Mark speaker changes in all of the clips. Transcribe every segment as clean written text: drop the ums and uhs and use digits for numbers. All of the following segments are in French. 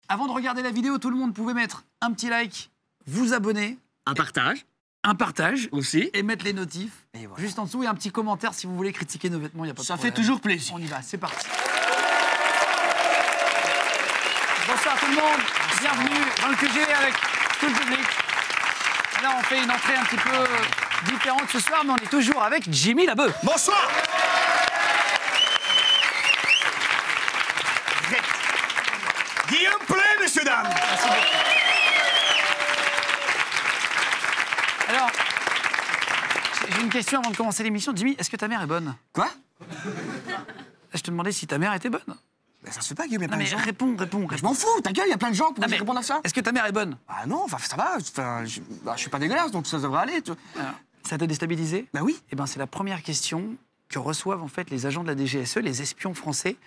Speaker 1: Avant de regarder la vidéo, tout le monde pouvait mettre un petit like, vous abonner,
Speaker 2: Un partage
Speaker 1: un partage
Speaker 2: aussi.
Speaker 1: et mettre les notifs.
Speaker 2: Et voilà.
Speaker 1: Juste en dessous et un petit commentaire si vous voulez critiquer nos vêtements, il n'y a pas de
Speaker 2: Ça
Speaker 1: problème.
Speaker 2: fait toujours plaisir.
Speaker 1: On y va, c'est parti. Bonsoir tout le monde, bienvenue dans le QG avec tout le public. Là, on fait une entrée un petit peu différente ce soir, mais on est toujours avec Jimmy Labeu.
Speaker 3: Bonsoir. Guillaume Play, messieurs, dames.
Speaker 1: Merci beaucoup. Alors, j'ai une question avant de commencer l'émission. Jimmy, est-ce que ta mère est bonne?
Speaker 3: Quoi?
Speaker 1: Je te demandais si ta mère était bonne.
Speaker 3: Ben, ça se fait pas, Guillaume, il y a
Speaker 1: Non
Speaker 3: plein
Speaker 1: mais
Speaker 3: de gens.
Speaker 1: réponds.
Speaker 3: Je m'en fous, ta gueule, il y a plein de gens pour
Speaker 1: Ah, mais
Speaker 3: répondre à ça.
Speaker 1: Est-ce que ta mère est bonne?
Speaker 3: Ah non, enfin, ça va. Enfin, je suis pas dégueulasse, donc ça devrait aller.
Speaker 1: Alors, ça t'a déstabilisé?
Speaker 3: Bah oui.
Speaker 1: Eh ben, c'est la première question que reçoivent en fait les agents de la DGSE, les espions français,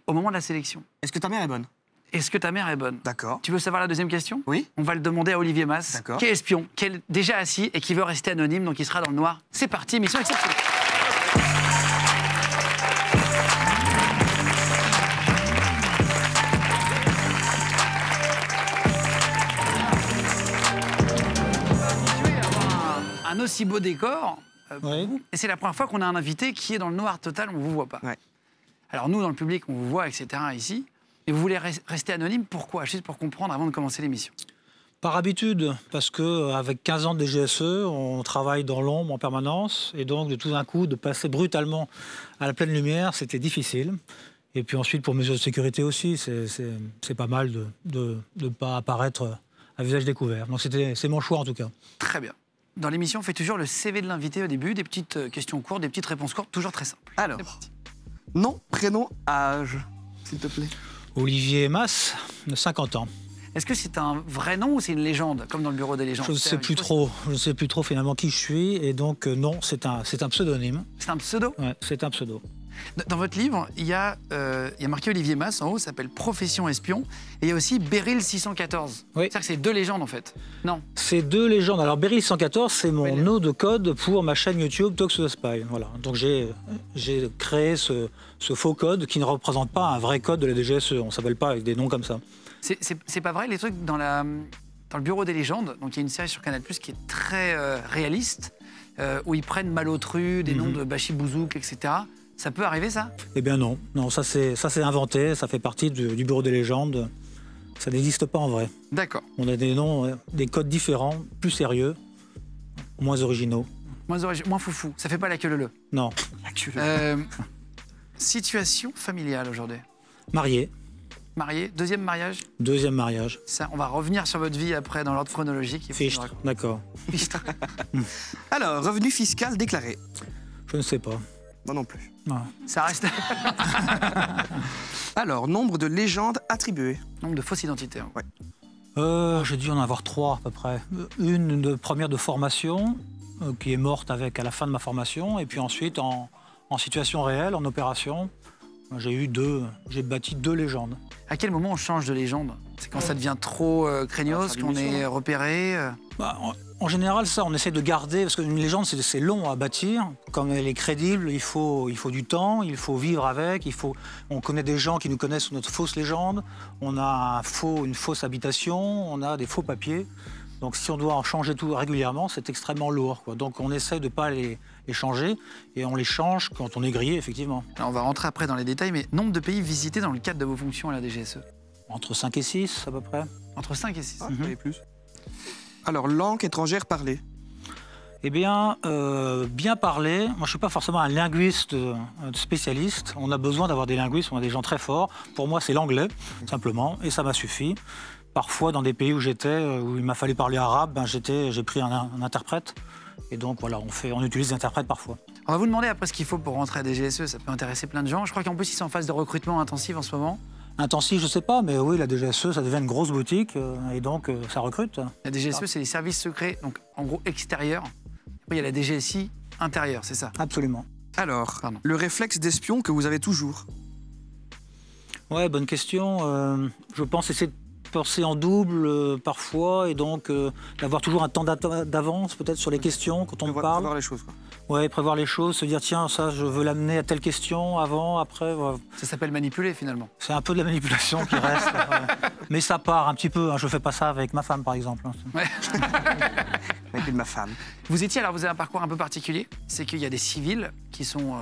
Speaker 1: au moment de la sélection.
Speaker 3: Est-ce que ta mère est bonne?
Speaker 1: Est-ce que ta mère est bonne?
Speaker 3: D'accord.
Speaker 1: Tu veux savoir la deuxième question?
Speaker 3: Oui.
Speaker 1: On va le demander à Olivier Mass,
Speaker 3: D'accord.
Speaker 1: qui est espion, qui est déjà assis et qui veut rester anonyme, donc il sera dans le noir. C'est parti, mission exceptionnelle. Un aussi beau décor. Pour
Speaker 4: Oui.
Speaker 1: vous. Et c'est la première fois qu'on a un invité qui est dans le noir total, on ne vous voit pas.
Speaker 3: Ouais.
Speaker 1: Alors nous, dans le public, on vous voit, etc. ici. Et vous voulez rester anonyme, pourquoi? Juste pour comprendre avant de commencer l'émission.
Speaker 4: Par habitude, parce qu'avec 15 ans de DGSE, on travaille dans l'ombre en permanence. Et donc, de tout d'un coup, de passer brutalement à la pleine lumière, c'était difficile. Et puis ensuite, pour mesures de sécurité aussi, c'est pas mal de ne pas apparaître à visage découvert. Donc c'est mon choix en tout cas.
Speaker 1: Très bien. Dans l'émission, on fait toujours le CV de l'invité au début, des petites questions courtes, des petites réponses courtes, toujours très simples.
Speaker 3: Alors,
Speaker 1: C'est parti.
Speaker 3: nom, prénom, âge, s'il te plaît.
Speaker 4: Olivier Mass, de 50 ans.
Speaker 1: Est-ce que c'est un vrai nom ou c'est une légende, comme dans le bureau des légendes?
Speaker 4: Je ne sais plus trop. Je ne sais plus trop finalement qui je suis. Et donc, non, c'est un pseudonyme.
Speaker 1: C'est un pseudo?
Speaker 4: Ouais, c'est un pseudo.
Speaker 1: Dans votre livre, il y a marqué Olivier Mass, en haut, ça s'appelle Profession espion. Et il y a aussi Beryl 614.
Speaker 4: Oui.
Speaker 1: C'est-à-dire que c'est deux légendes, en fait. Non.
Speaker 4: C'est deux légendes. Alors, Beryl 114, c'est mon nom de code pour ma chaîne YouTube Talks to the Spy. Voilà. Donc, j'ai créé ce faux code qui ne représente pas un vrai code de la DGSE. On ne s'appelle pas avec des noms comme ça.
Speaker 1: C'est pas vrai, les trucs dans le bureau des légendes, donc il y a une série sur Canal+, qui est très réaliste, où ils prennent Malotru, des noms de Bachi Bouzouk, etc. Ça peut arriver, ça?
Speaker 4: Eh bien non. Non, ça c'est inventé, ça fait partie du bureau des légendes. Ça n'existe pas en vrai.
Speaker 1: D'accord.
Speaker 4: On a des noms, des codes différents, plus sérieux, moins originaux.
Speaker 1: Moins foufou, ça fait pas la queue leu.
Speaker 4: Non.
Speaker 1: Situation familiale aujourd'hui.
Speaker 4: Marié,
Speaker 1: Marié, deuxième mariage,
Speaker 4: deuxième mariage.
Speaker 1: ça, on va revenir sur votre vie après dans l'ordre chronologique. Il faut
Speaker 4: Fichtre,
Speaker 1: nous raconter.
Speaker 4: d'accord.
Speaker 1: Fichtre.
Speaker 3: Alors, revenu fiscal déclaré.
Speaker 4: Je ne sais pas.
Speaker 3: Moi non plus.
Speaker 4: Non.
Speaker 1: Ça reste
Speaker 3: Alors, nombre de légendes attribuées.
Speaker 1: nombre de fausses identités. Hein.
Speaker 3: Ouais.
Speaker 4: J'ai dû en avoir 3 à peu près. Une première de formation, qui est morte à la fin de ma formation, et puis ensuite en situation réelle, en opération, j'ai bâti 2 légendes.
Speaker 1: À quel moment on change de légende? C'est quand ça devient trop craignos,
Speaker 3: faire
Speaker 1: qu'on
Speaker 3: l'émission,
Speaker 1: est repéré
Speaker 4: Bah, en général, ça, on essaie de garder, parce qu'une légende, c'est long à bâtir. Comme elle est crédible, il faut du temps, il faut vivre avec, on connaît des gens qui nous connaissent sur notre fausse légende, on a une fausse habitation, on a des faux papiers. Donc si on doit en changer tout régulièrement, c'est extrêmement lourd, quoi. Donc on essaie de ne pas les changer, et on les change quand on est grillé, effectivement.
Speaker 1: Alors, on va rentrer après dans les détails, mais nombre de pays visités dans le cadre de vos fonctions à la DGSE?
Speaker 4: Entre 5 et 6, à peu près.
Speaker 1: Entre 5 et 6.
Speaker 3: Et plus. Alors, langue étrangère parlée.
Speaker 4: Eh bien, bien parler. Moi, je ne suis pas forcément un linguiste spécialiste. On a besoin d'avoir des linguistes, on a des gens très forts. Pour moi, c'est l'anglais, simplement, et ça m'a suffi. Parfois, dans des pays où j'étais, où il m'a fallu parler arabe, j'ai pris un interprète. Et donc, voilà, on utilise des interprètes parfois.
Speaker 1: On va vous demander après ce qu'il faut pour rentrer à DGSE, ça peut intéresser plein de gens. Je crois qu'en plus, ils sont en phase de recrutement intensif en ce moment.
Speaker 4: Intensif, je ne sais pas, mais oui, la DGSE, ça devient une grosse boutique, et donc ça recrute.
Speaker 1: La DGSE, c'est les services secrets, donc en gros extérieurs. Après, il y a la DGSI intérieure, c'est ça?
Speaker 4: Absolument.
Speaker 3: Alors,
Speaker 1: Pardon.
Speaker 3: le réflexe d'espion que vous avez toujours.
Speaker 4: Ouais, bonne question. Je pense essayer de penser en double parfois, et donc d'avoir toujours un temps d'avance peut-être sur les questions quand on me parle.
Speaker 3: Prévoir les choses, quoi.
Speaker 4: Ouais, prévoir les choses, se dire tiens, ça je veux l'amener à telle question, avant, après. Ouais.
Speaker 1: Ça s'appelle manipuler finalement.
Speaker 4: C'est un peu de la manipulation qui reste. Ouais. Mais ça part un petit peu. Hein. Je ne fais pas ça avec ma femme, par exemple. Hein.
Speaker 1: Ouais.
Speaker 3: Avec de ma femme.
Speaker 1: Vous avez un parcours un peu particulier, c'est qu'il y a des civils qui sont,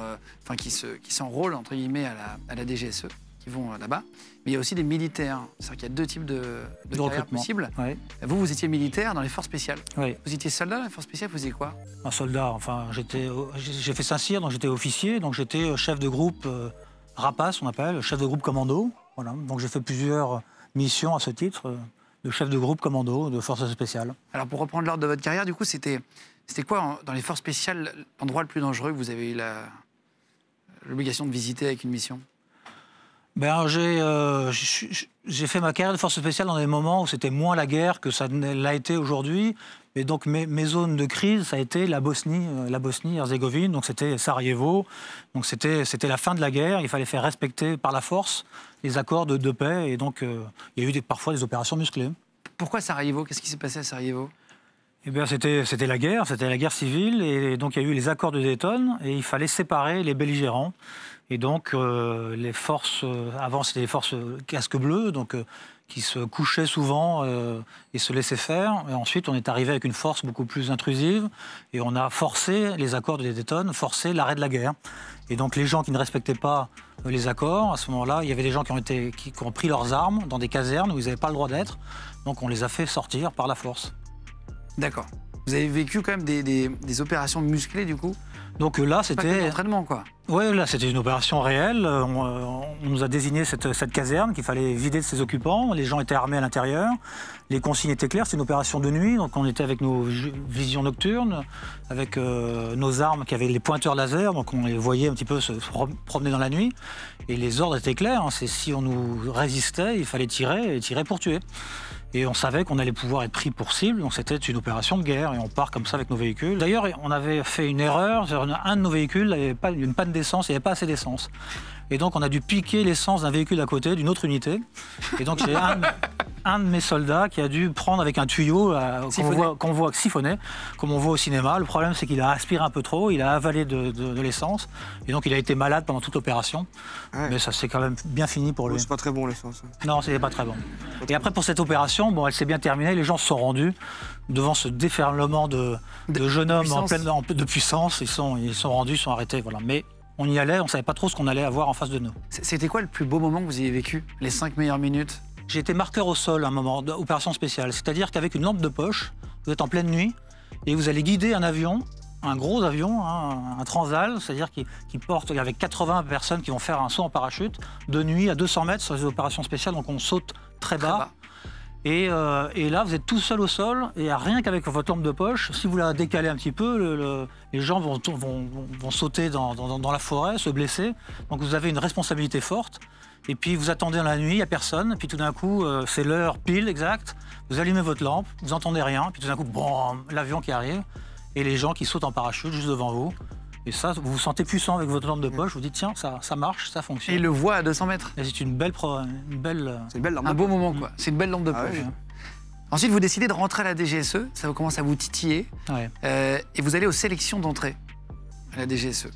Speaker 1: qui s'enrôlent entre guillemets à la DGSE, qui vont là-bas, mais il y a aussi des militaires. C'est-à-dire qu'il y a deux types de carrières
Speaker 4: recrutement.
Speaker 1: possibles.
Speaker 4: Ouais.
Speaker 1: Vous étiez militaire dans les forces spéciales.
Speaker 4: Oui.
Speaker 1: Vous étiez soldat dans les forces spéciales, vous faisiez quoi?
Speaker 4: Un soldat, enfin, j'ai fait Saint-Cyr, donc j'étais officier, donc j'étais chef de groupe rapace, on appelle, chef de groupe commando. Voilà. Donc j'ai fait plusieurs missions à ce titre, de chef de groupe commando, de forces spéciales.
Speaker 1: Alors pour reprendre l'ordre de votre carrière, du coup, c'était quoi dans les forces spéciales l'endroit le plus dangereux que vous avez eu l'obligation de visiter avec une mission?
Speaker 4: Ben, j'ai fait ma carrière de force spéciale dans des moments où c'était moins la guerre que ça l'a été aujourd'hui. Et donc mes zones de crise, ça a été la Bosnie-Herzégovine, donc c'était Sarajevo. Donc c'était la fin de la guerre. Il fallait faire respecter par la force les accords de paix. Et donc il y a eu parfois des opérations musclées.
Speaker 1: Pourquoi Sarajevo? Qu'est-ce qui s'est passé à Sarajevo?
Speaker 4: Eh bien, c'était la guerre civile. Et donc il y a eu les accords de Dayton et il fallait séparer les belligérants. Et donc, les forces, avant c'était les forces casque bleu, donc qui se couchaient souvent et se laissaient faire. Et ensuite, on est arrivé avec une force beaucoup plus intrusive et on a forcé les accords de Dayton, forcé l'arrêt de la guerre. Et donc, les gens qui ne respectaient pas les accords, à ce moment-là, il y avait des gens qui ont pris leurs armes dans des casernes où ils n'avaient pas le droit d'être. Donc, on les a fait sortir par la force.
Speaker 1: D'accord. Vous avez vécu quand même des opérations musclées, du coup?
Speaker 4: Donc là, c'était...
Speaker 1: l'entraînement, quoi.
Speaker 4: Oui, là, c'était une opération réelle. On nous a désigné cette caserne qu'il fallait vider de ses occupants. Les gens étaient armés à l'intérieur. Les consignes étaient claires. C'est une opération de nuit. Donc on était avec nos visions nocturnes, avec nos armes qui avaient les pointeurs laser. Donc on les voyait un petit peu se promener dans la nuit. Et les ordres étaient clairs. Hein. C'est si on nous résistait, il fallait tirer et tirer pour tuer. Et on savait qu'on allait pouvoir être pris pour cible, donc c'était une opération de guerre, et on part comme ça avec nos véhicules. D'ailleurs, on avait fait une erreur, un de nos véhicules avait une panne d'essence, il n'y avait pas assez d'essence. Et donc on a dû piquer l'essence d'un véhicule à côté, d'une autre unité. Et donc c'est un de mes soldats qui a dû prendre avec un tuyau qu'on voit siphonner, comme on voit au cinéma. Le problème, c'est qu'il a aspiré un peu trop, il a avalé de l'essence, et donc il a été malade pendant toute l'opération. Ouais. Mais ça s'est quand même bien fini pour lui.
Speaker 3: C'est pas très bon l'essence.
Speaker 4: Non, c'était pas très bon. Et après, pour cette opération, bon, elle s'est bien terminée. Les gens se sont rendus devant ce déferlement de jeunes hommes de puissance. Ils sont rendus, ils sont arrêtés. Voilà. Mais on y allait, on ne savait pas trop ce qu'on allait avoir en face de nous.
Speaker 1: C'était quoi le plus beau moment que vous ayez vécu? Les 5 meilleures minutes?
Speaker 4: J'ai été marqueur au sol à un moment d'opération spéciale. C'est-à-dire qu'avec une lampe de poche, vous êtes en pleine nuit et vous allez guider un avion, un gros avion, hein, un transal, c'est-à-dire qui porte avec 80 personnes qui vont faire un saut en parachute de nuit à 200 mètres sur les opérations spéciales. Donc on saute très bas. Et là, vous êtes tout seul au sol, et rien qu'avec votre lampe de poche, si vous la décalez un petit peu, les gens vont sauter dans la forêt, se blesser. Donc vous avez une responsabilité forte. Et puis vous attendez dans la nuit, il n'y a personne. Et puis tout d'un coup, c'est l'heure pile exacte. Vous allumez votre lampe, vous n'entendez rien. Puis tout d'un coup, bon, l'avion qui arrive. Et les gens qui sautent en parachute juste devant vous. Et ça, vous vous sentez puissant avec votre lampe de poche. Vous dites, tiens, ça marche, ça fonctionne.
Speaker 1: Et il le voit à 200 mètres.
Speaker 4: Et c'est une belle
Speaker 3: lampe.
Speaker 1: Un beau moment, quoi. C'est une belle lampe de poche. Oui. Ensuite, vous décidez de rentrer à la DGSE. Ça commence à vous titiller. Ouais. Et vous allez aux sélections d'entrée à la DGSE.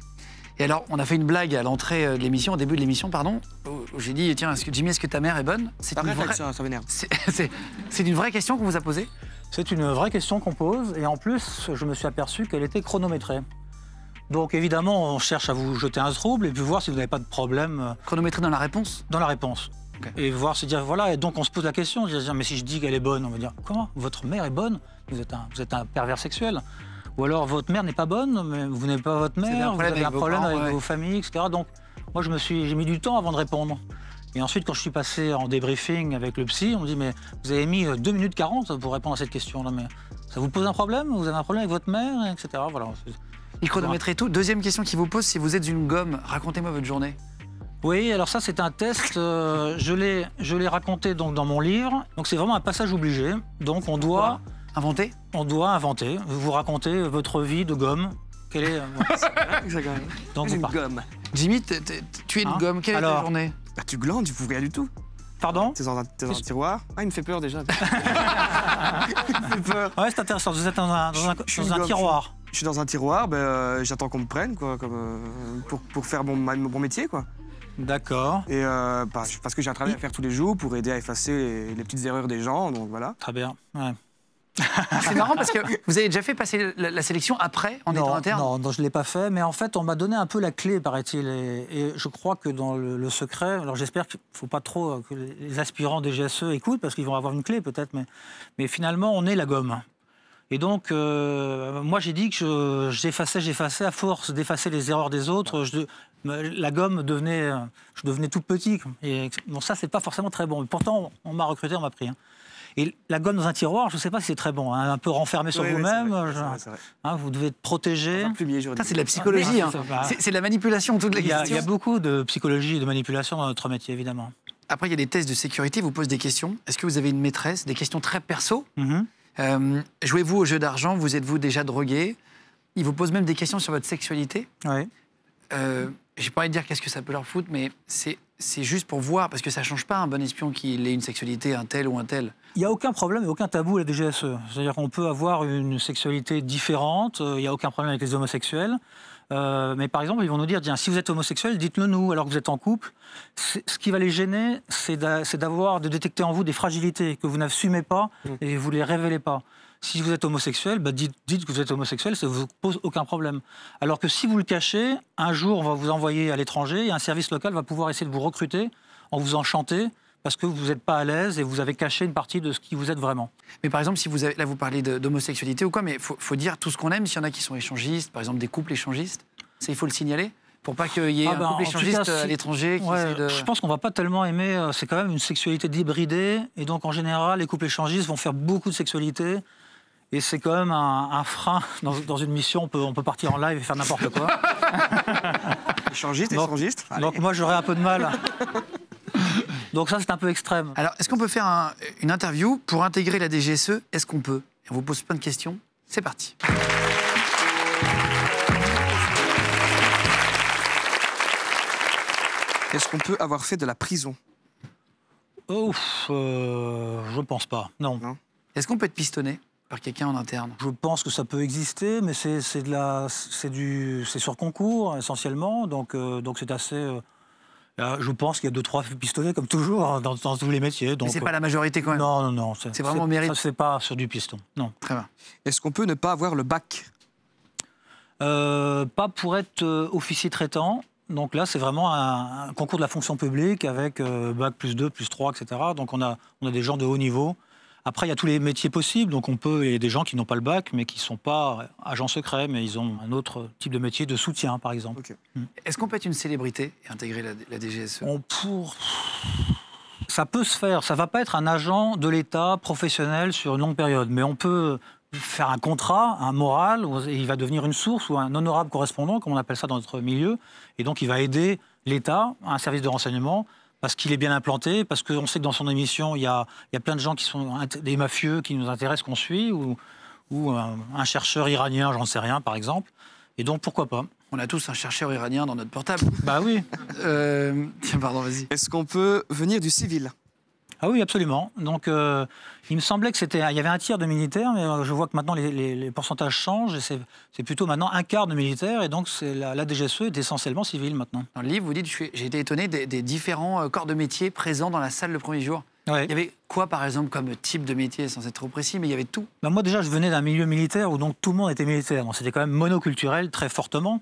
Speaker 1: Et alors, on a fait une blague à l'entrée de l'émission, au début de l'émission, pardon, où j'ai dit, tiens, Jimmy, est-ce que ta mère est bonne?
Speaker 3: C'est une vraie... ça m'énerve.
Speaker 1: C'est une vraie question qu'on vous a posée?
Speaker 4: C'est une vraie question qu'on pose. Et en plus, je me suis aperçu qu'elle était chronométrée. Donc évidemment, on cherche à vous jeter un trouble et puis voir si vous n'avez pas de problème.
Speaker 1: Chronométrée dans la réponse? Dans la réponse.
Speaker 4: Okay. Et voir se dire, voilà, et donc on se pose la question, dire, mais si je dis qu'elle est bonne, on va dire, comment? Votre mère est bonne? Vous êtes un pervers sexuel. Ou alors votre mère n'est pas bonne, mais vous n'êtes pas votre mère, vous avez un problème avec vos familles, etc. Donc moi, j'ai mis du temps avant de répondre. Et ensuite, quand je suis passé en débriefing avec le psy, on me dit, mais vous avez mis 2 minutes 40 pour répondre à cette question-là, mais ça vous pose un problème? Vous avez un problème avec votre mère, etc. Voilà.
Speaker 1: Il chronométrait tout. Deuxième question qu'il vous pose, si vous êtes une gomme, racontez-moi votre journée.
Speaker 4: Oui, alors ça, c'est un test. Je l'ai raconté donc, dans mon livre. Donc c'est vraiment un passage obligé. Donc on doit...
Speaker 1: Inventer?
Speaker 4: On doit inventer. Vous racontez votre vie de gomme. Quelle est...
Speaker 3: Donc une gomme.
Speaker 1: Jimmy, tu es une gomme. Quelle est ta journée?
Speaker 3: Bah, tu glandes, tu fous rien du tout.
Speaker 4: Pardon?
Speaker 3: T'es dans un tiroir. Ah, il me fait peur déjà. Il me fait peur.
Speaker 4: Ouais, c'est intéressant. Vous êtes dans un tiroir.
Speaker 3: Je suis dans un tiroir, j'attends qu'on me prenne quoi, pour faire mon métier. Quoi.
Speaker 4: D'accord,
Speaker 3: Et parce que j'ai un travail à faire tous les jours pour aider à effacer les petites erreurs des gens, donc voilà.
Speaker 4: très bien. Ouais.
Speaker 1: C'est marrant parce que vous avez déjà fait passer la sélection après, en étant interne?
Speaker 4: Non, je ne l'ai pas fait, mais en fait, on m'a donné un peu la clé, paraît-il. Et je crois que dans le secret, alors j'espère qu'il ne faut pas trop que les aspirants des GSE écoutent, parce qu'ils vont avoir une clé peut-être, mais finalement, on est la gomme. Et donc, moi, j'ai dit que j'effaçais, à force d'effacer les erreurs des autres, la gomme devenait, je devenais tout petit. Et bon, ça, c'est pas forcément très bon. Pourtant, on m'a recruté, on m'a pris. Hein. Et la gomme dans un tiroir, je ne sais pas si c'est très bon. Hein, un peu renfermé sur vous-même.
Speaker 3: C'est vrai.
Speaker 4: Hein, vous devez être protégé.
Speaker 1: Ça, c'est de la psychologie. Hein. C'est de la manipulation, toute la question.
Speaker 4: Il y a beaucoup de psychologie et de manipulation dans notre métier, évidemment.
Speaker 1: Après, il y a des tests de sécurité, vous posent des questions. Est-ce que vous avez une maîtresse? Des questions très perso. Jouez-vous au jeu d'argent? Vous êtes-vous déjà drogué? Ils vous posent même des questions sur votre sexualité.
Speaker 4: Oui.
Speaker 1: J'ai pas envie de dire qu'est-ce que ça peut leur foutre, mais c'est juste pour voir, parce que ça change pas un bon espion qu'il ait une sexualité, un tel ou un tel.
Speaker 4: Il n'y a aucun problème et aucun tabou à la DGSE. C'est-à-dire qu'on peut avoir une sexualité différente, il n'y a aucun problème avec les homosexuels. Mais par exemple, ils vont nous dire, tiens, si vous êtes homosexuel, dites-le nous, alors que vous êtes en couple. Ce qui va les gêner, c'est de détecter en vous des fragilités que vous n'assumez pas et vous ne les révélez pas. Si vous êtes homosexuel, dites que vous êtes homosexuel, ça ne vous pose aucun problème. Alors que si vous le cachez, un jour, on va vous envoyer à l'étranger et un service local va pouvoir essayer de vous recruter en vous enchanter parce que vous n'êtes pas à l'aise et vous avez caché une partie de ce qui vous êtes vraiment.
Speaker 1: Mais par exemple, si là vous parlez d'homosexualité ou quoi, mais il faut dire tout ce qu'on aime. S'il y en a qui sont échangistes, par exemple des couples échangistes, ça il faut le signaler pour pas qu'il y ait un couple échangiste à l'étranger qui essaie de...
Speaker 4: Je pense qu'on va pas tellement aimer, c'est quand même une sexualité débridée et donc en général les couples échangistes vont faire beaucoup de sexualité. Et c'est quand même un frein dans une mission. On peut partir en live et faire n'importe quoi.
Speaker 3: Échangiste.
Speaker 4: Donc moi, j'aurais un peu de mal. Donc ça, c'est un peu extrême.
Speaker 1: Alors, est-ce qu'on peut faire une interview pour intégrer la DGSE? Est-ce qu'on peut? On vous pose plein de questions. C'est parti.
Speaker 3: Est-ce qu'on peut avoir fait de la prison?
Speaker 4: Je pense pas. Non.
Speaker 1: Est-ce qu'on peut être pistonné par quelqu'un en interne?
Speaker 4: Je pense que ça peut exister, mais c'est sur concours essentiellement, donc c'est assez. Je pense qu'il y a 2-3 pistonnés comme toujours hein, dans tous les métiers. Donc,
Speaker 1: mais c'est pas la majorité quand même.
Speaker 4: Non.
Speaker 1: C'est vraiment au mérite.
Speaker 4: Ça se fait pas sur du piston. Non.
Speaker 1: Très bien.
Speaker 3: Est-ce qu'on peut ne pas avoir le bac?
Speaker 4: Pas pour être officier traitant. Donc là, c'est vraiment un concours de la fonction publique avec bac +2, +3, etc. Donc on a des gens de haut niveau. Après, il y a tous les métiers possibles. Donc il y a des gens qui n'ont pas le bac, mais qui ne sont pas agents secrets, mais ils ont un autre type de métier de soutien, par exemple.
Speaker 3: Okay.
Speaker 1: Est-ce qu'on peut être une célébrité et intégrer la DGSE?
Speaker 4: Ça peut se faire. Ça ne va pas être un agent de l'État professionnel sur une longue période, mais on peut faire un contrat, un moral, et il va devenir une source ou un honorable correspondant, comme on appelle ça dans notre milieu. Et donc, il va aider l'État, un service de renseignement, parce qu'il est bien implanté, parce qu'on sait que dans son émission, il y a plein de gens qui sont des mafieux qui nous intéressent, qu'on suit, ou un chercheur iranien, j'en sais rien, par exemple. Et donc, pourquoi pas?
Speaker 1: On a tous un chercheur iranien dans notre portable.
Speaker 4: Bah oui.
Speaker 1: Tiens, pardon, vas-y.
Speaker 3: Est-ce qu'on peut venir du civil?
Speaker 4: Ah oui, absolument. Donc, il me semblait il y avait un tiers de militaires, mais je vois que maintenant les pourcentages changent et c'est plutôt maintenant un quart de militaires. Et donc, la DGSE est essentiellement civile maintenant.
Speaker 1: Dans le livre, vous dites, j'ai été étonné des différents corps de métier présents dans la salle le premier jour.
Speaker 4: Ouais.
Speaker 1: Il y avait quoi, par exemple, comme type de métier, sans être trop précis, mais il y avait tout?
Speaker 4: Ben moi, déjà, je venais d'un milieu militaire où donc tout le monde était militaire. Donc, c'était quand même monoculturel, très fortement.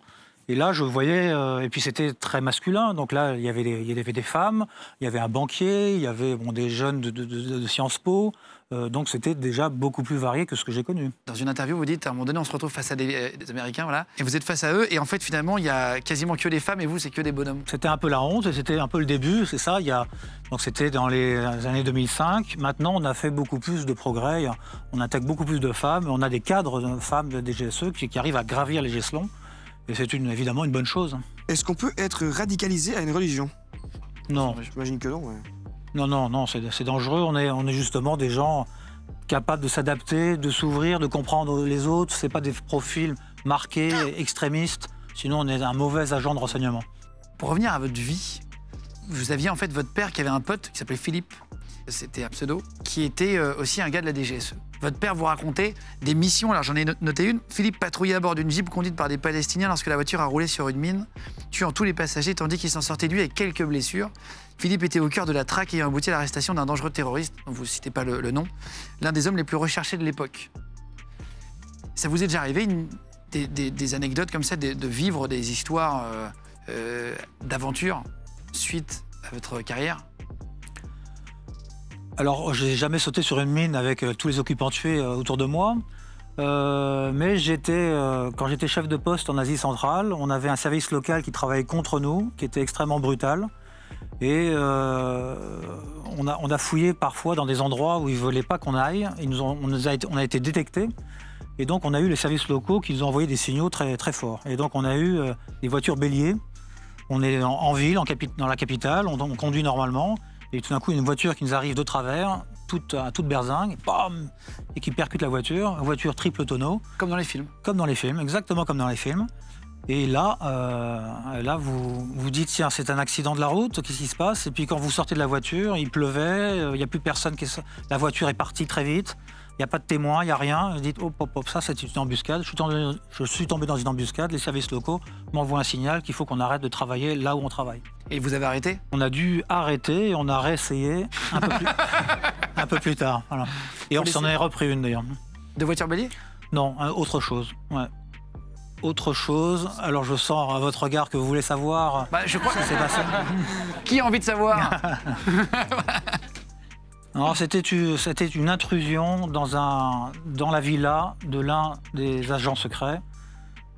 Speaker 4: Et là, je voyais, et puis c'était très masculin. Donc là, il y avait des femmes, il y avait un banquier, il y avait des jeunes de Sciences Po. Donc c'était déjà beaucoup plus varié que ce que j'ai connu.
Speaker 1: Dans une interview, vous dites, à un moment donné, on se retrouve face à des Américains, voilà, et vous êtes face à eux, et en fait, finalement, il y a quasiment que des femmes, et vous, c'est que des bonhommes.
Speaker 4: C'était un peu la honte, et c'était un peu le début, c'est ça. Donc c'était dans les années 2005. Maintenant, on a fait beaucoup plus de progrès. On intègre beaucoup plus de femmes. On a des cadres de femmes de DGSE qui arrivent à gravir les échelons. Et c'est évidemment une bonne chose.
Speaker 3: Est-ce qu'on peut être radicalisé à une religion?
Speaker 4: Non.
Speaker 3: J'imagine que non. Ouais.
Speaker 4: Non, c'est dangereux. On est justement des gens capables de s'adapter, de s'ouvrir, de comprendre les autres. C'est pas des profils marqués, extrémistes. Sinon, on est un mauvais agent de renseignement.
Speaker 1: Pour revenir à votre vie, vous aviez en fait votre père qui avait un pote qui s'appelait Philippe, c'était un pseudo, qui était aussi un gars de la DGSE. Votre père vous racontait des missions, alors j'en ai noté une. Philippe patrouillait à bord d'une Jeep conduite par des Palestiniens lorsque la voiture a roulé sur une mine, tuant tous les passagers tandis qu'il s'en sortait lui avec quelques blessures. Philippe était au cœur de la traque ayant abouti à l'arrestation d'un dangereux terroriste, dont vous ne citez pas le nom, l'un des hommes les plus recherchés de l'époque. Ça vous est déjà arrivé des anecdotes comme ça, de vivre des histoires d'aventure suite à votre carrière?
Speaker 4: Alors, j'ai jamais sauté sur une mine avec tous les occupants tués autour de moi. Mais quand j'étais chef de poste en Asie centrale, on avait un service local qui travaillait contre nous, qui était extrêmement brutal. Et on a fouillé parfois dans des endroits où ils ne voulaient pas qu'on aille. On a été détectés. Et donc, on a eu les services locaux qui nous ont envoyé des signaux très, très forts. Et donc, on a eu des voitures béliers. On est en ville, dans la capitale, on conduit normalement. Et tout d'un coup, une voiture qui nous arrive de travers, à toute berzingue, bam, et qui percute la voiture. Une voiture triple tonneau.
Speaker 1: Comme dans les films.
Speaker 4: Comme dans les films, exactement comme dans les films. Et là, vous vous dites, tiens, c'est un accident de la route, qu'est-ce qui se passe? Et puis quand vous sortez de la voiture, il pleuvait, il n'y a plus personne, la voiture est partie très vite, il n'y a pas de témoin, il n'y a rien. Vous dites, hop, ça c'est une embuscade, je suis tombé dans une embuscade, les services locaux m'envoient un signal qu'il faut qu'on arrête de travailler là où on travaille.
Speaker 1: Et vous avez arrêté?
Speaker 4: On a dû arrêter et on a réessayé un peu plus tard. Voilà. Et on s'en est repris une d'ailleurs.
Speaker 1: De voiture bélier?
Speaker 4: Non, autre chose, ouais. Autre chose, alors je sens à votre regard que vous voulez savoir.
Speaker 1: Je crois
Speaker 4: que c'est passé.
Speaker 1: Qui a envie de savoir?
Speaker 4: Alors, c'était une intrusion dans la villa de l'un des agents secrets.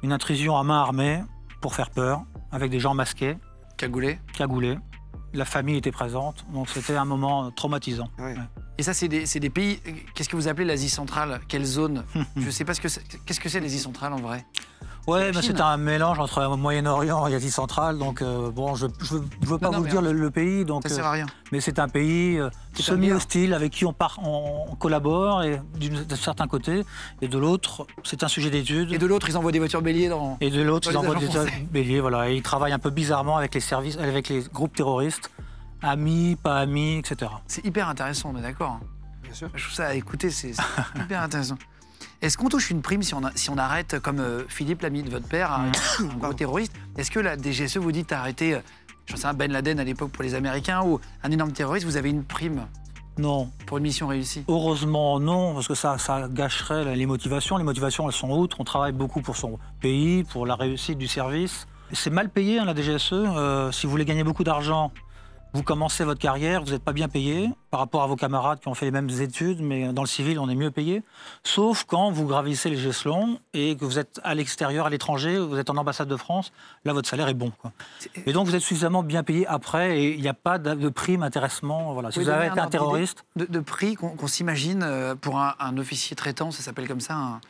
Speaker 4: Une intrusion à main armée pour faire peur, avec des gens masqués. Cagoulés. La famille était présente, donc c'était un moment traumatisant.
Speaker 3: Ouais.
Speaker 4: Ouais.
Speaker 1: Et ça, c'est des pays... Qu'est-ce que vous appelez l'Asie centrale? Quelle zone? Je ne sais pas qu'est-ce que c'est l'Asie centrale en vrai?
Speaker 4: Ouais, mais c'est un mélange entre Moyen-Orient et Asie centrale, donc bon, je veux pas vous dire le pays, donc
Speaker 1: ça sert à rien.
Speaker 4: mais c'est un pays semi-hostile avec qui on collabore et d'un certain côté, et de l'autre, c'est un sujet d'étude.
Speaker 1: Et de l'autre, ils envoient des voitures béliers dans.
Speaker 4: Et de l'autre, ils envoient des
Speaker 1: voitures
Speaker 4: béliers, voilà, et ils travaillent un peu bizarrement avec les services, avec les groupes terroristes, amis, pas amis, etc.
Speaker 1: C'est hyper intéressant, on est d'accord.
Speaker 3: Bien sûr.
Speaker 1: Je trouve ça à écouter, c'est hyper intéressant. Est-ce qu'on touche une prime si on arrête, comme Philippe, l'ami de votre père, un gros terroriste? Est-ce que la DGSE vous dit d'arrêter, j'en sais un, Ben Laden à l'époque pour les Américains, ou un énorme terroriste, vous avez une prime?
Speaker 4: Non.
Speaker 1: Pour une mission réussie?
Speaker 4: Heureusement, non, parce que ça gâcherait les motivations. Les motivations, elles sont autres. On travaille beaucoup pour son pays, pour la réussite du service. C'est mal payé, hein, la DGSE. Si vous voulez gagner beaucoup d'argent, vous commencez votre carrière, vous n'êtes pas bien payé par rapport à vos camarades qui ont fait les mêmes études, mais dans le civil, on est mieux payé. Sauf quand vous gravissez les échelons et que vous êtes à l'extérieur, à l'étranger, vous êtes en ambassade de France, là, votre salaire est bon, quoi. Et donc, vous êtes suffisamment bien payé après et il n'y a pas de prime, intéressement. Voilà. Si vous avez été un terroriste...
Speaker 1: De prix qu'on s'imagine pour un officier traitant, ça s'appelle comme ça, un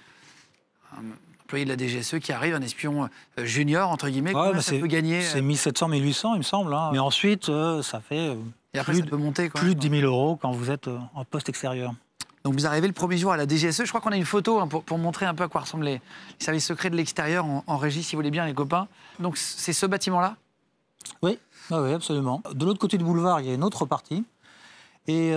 Speaker 1: employé de la DGSE qui arrive, un espion junior, entre guillemets,
Speaker 4: ouais,
Speaker 1: ça peut gagner
Speaker 4: c'est 1700, 1800, il me semble. Hein. Mais ensuite, ça fait
Speaker 1: et après, ça peut monter, quoi,
Speaker 4: plus de 10 000 € quand vous êtes en poste extérieur.
Speaker 1: Donc vous arrivez le premier jour à la DGSE. Je crois qu'on a une photo hein, pour montrer un peu à quoi ressemblent les services secrets de l'extérieur en régie, si vous voulez bien, les copains. Donc c'est ce bâtiment-là?
Speaker 4: Oui, oui, absolument. De l'autre côté du boulevard, il y a une autre partie. Et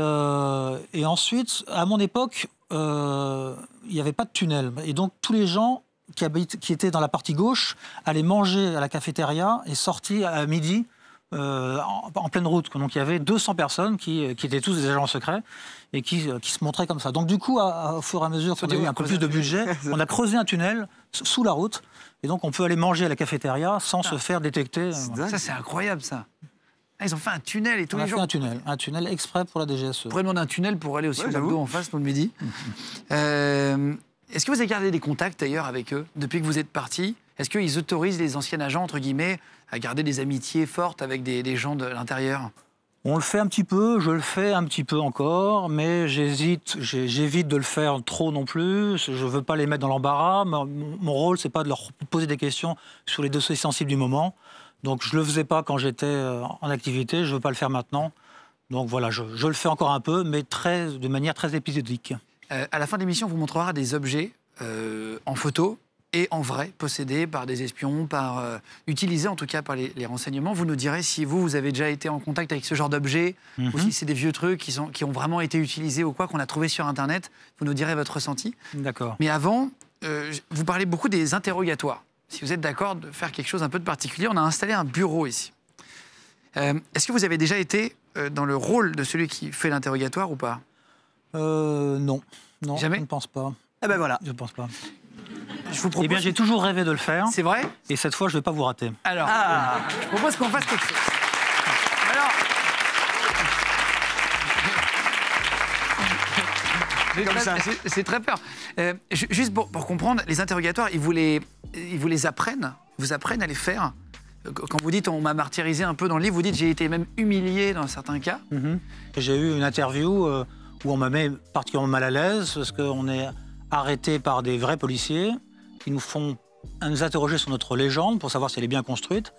Speaker 4: ensuite, à mon époque, il n'y avait pas de tunnel. Et donc tous les gens qui étaient dans la partie gauche allaient manger à la cafétéria et sortir à midi en pleine route. Donc il y avait 200 personnes qui étaient tous des agents secrets et qui se montraient comme ça. Donc du coup, au fur et à mesure qu'on a eu un peu plus de budget, on a creusé un tunnel sous la route. Et donc on peut aller manger à la cafétéria sans se faire détecter.
Speaker 1: Ça, c'est incroyable, ça. Ah, ils ont fait un tunnel et tous les jours.
Speaker 4: On a fait un tunnel exprès pour la DGSE.
Speaker 1: On pourrait demander un tunnel pour aller aussi au McDo en face, nous le midi. Est-ce que vous avez gardé des contacts d'ailleurs avec eux depuis que vous êtes partis? Est-ce qu'ils autorisent les anciens agents, entre guillemets, à garder des amitiés fortes avec des gens de l'intérieur?
Speaker 4: On le fait un petit peu, je le fais un petit peu encore, mais j'évite de le faire trop non plus. Je ne veux pas les mettre dans l'embarras. Mon rôle, c'est pas de leur poser des questions sur les dossiers sensibles du moment. Donc je ne le faisais pas quand j'étais en activité, je ne veux pas le faire maintenant. Donc voilà, je le fais encore un peu, mais de manière très épisodique.
Speaker 1: À la fin de l'émission, on vous montrera des objets en photo est en vrai possédé par des espions, utilisé en tout cas par les renseignements. Vous nous direz si vous avez déjà été en contact avec ce genre d'objet, ou si c'est des vieux trucs qui ont vraiment été utilisés ou quoi, qu'on a trouvé sur Internet. Vous nous direz votre ressenti.
Speaker 4: D'accord.
Speaker 1: Mais avant, vous parlez beaucoup des interrogatoires. Si vous êtes d'accord de faire quelque chose un peu de particulier, on a installé un bureau ici. Est-ce que vous avez déjà été dans le rôle de celui qui fait l'interrogatoire ou pas?
Speaker 4: Non. Non,
Speaker 1: Jamais?
Speaker 4: je ne pense pas.
Speaker 3: Eh ben voilà.
Speaker 4: Je ne pense pas.
Speaker 1: Je vous propose...
Speaker 4: Eh bien, j'ai toujours rêvé de le faire.
Speaker 1: C'est vrai?
Speaker 4: Et cette fois, je ne vais pas vous rater.
Speaker 1: Alors, je propose qu'on fasse quelque chose. Alors...
Speaker 3: Comme ça.
Speaker 1: C'est très peur. Juste pour comprendre, les interrogatoires, ils vous les apprennent, vous apprennent à les faire. Quand vous dites on m'a martyrisé un peu dans le livre, vous dites j'ai été même humilié dans certains cas.
Speaker 4: J'ai eu une interview où on m'a mis particulièrement mal à l'aise parce qu'on est arrêté par des vrais policiers qui nous font nous interroger sur notre légende pour savoir si elle est bien construite.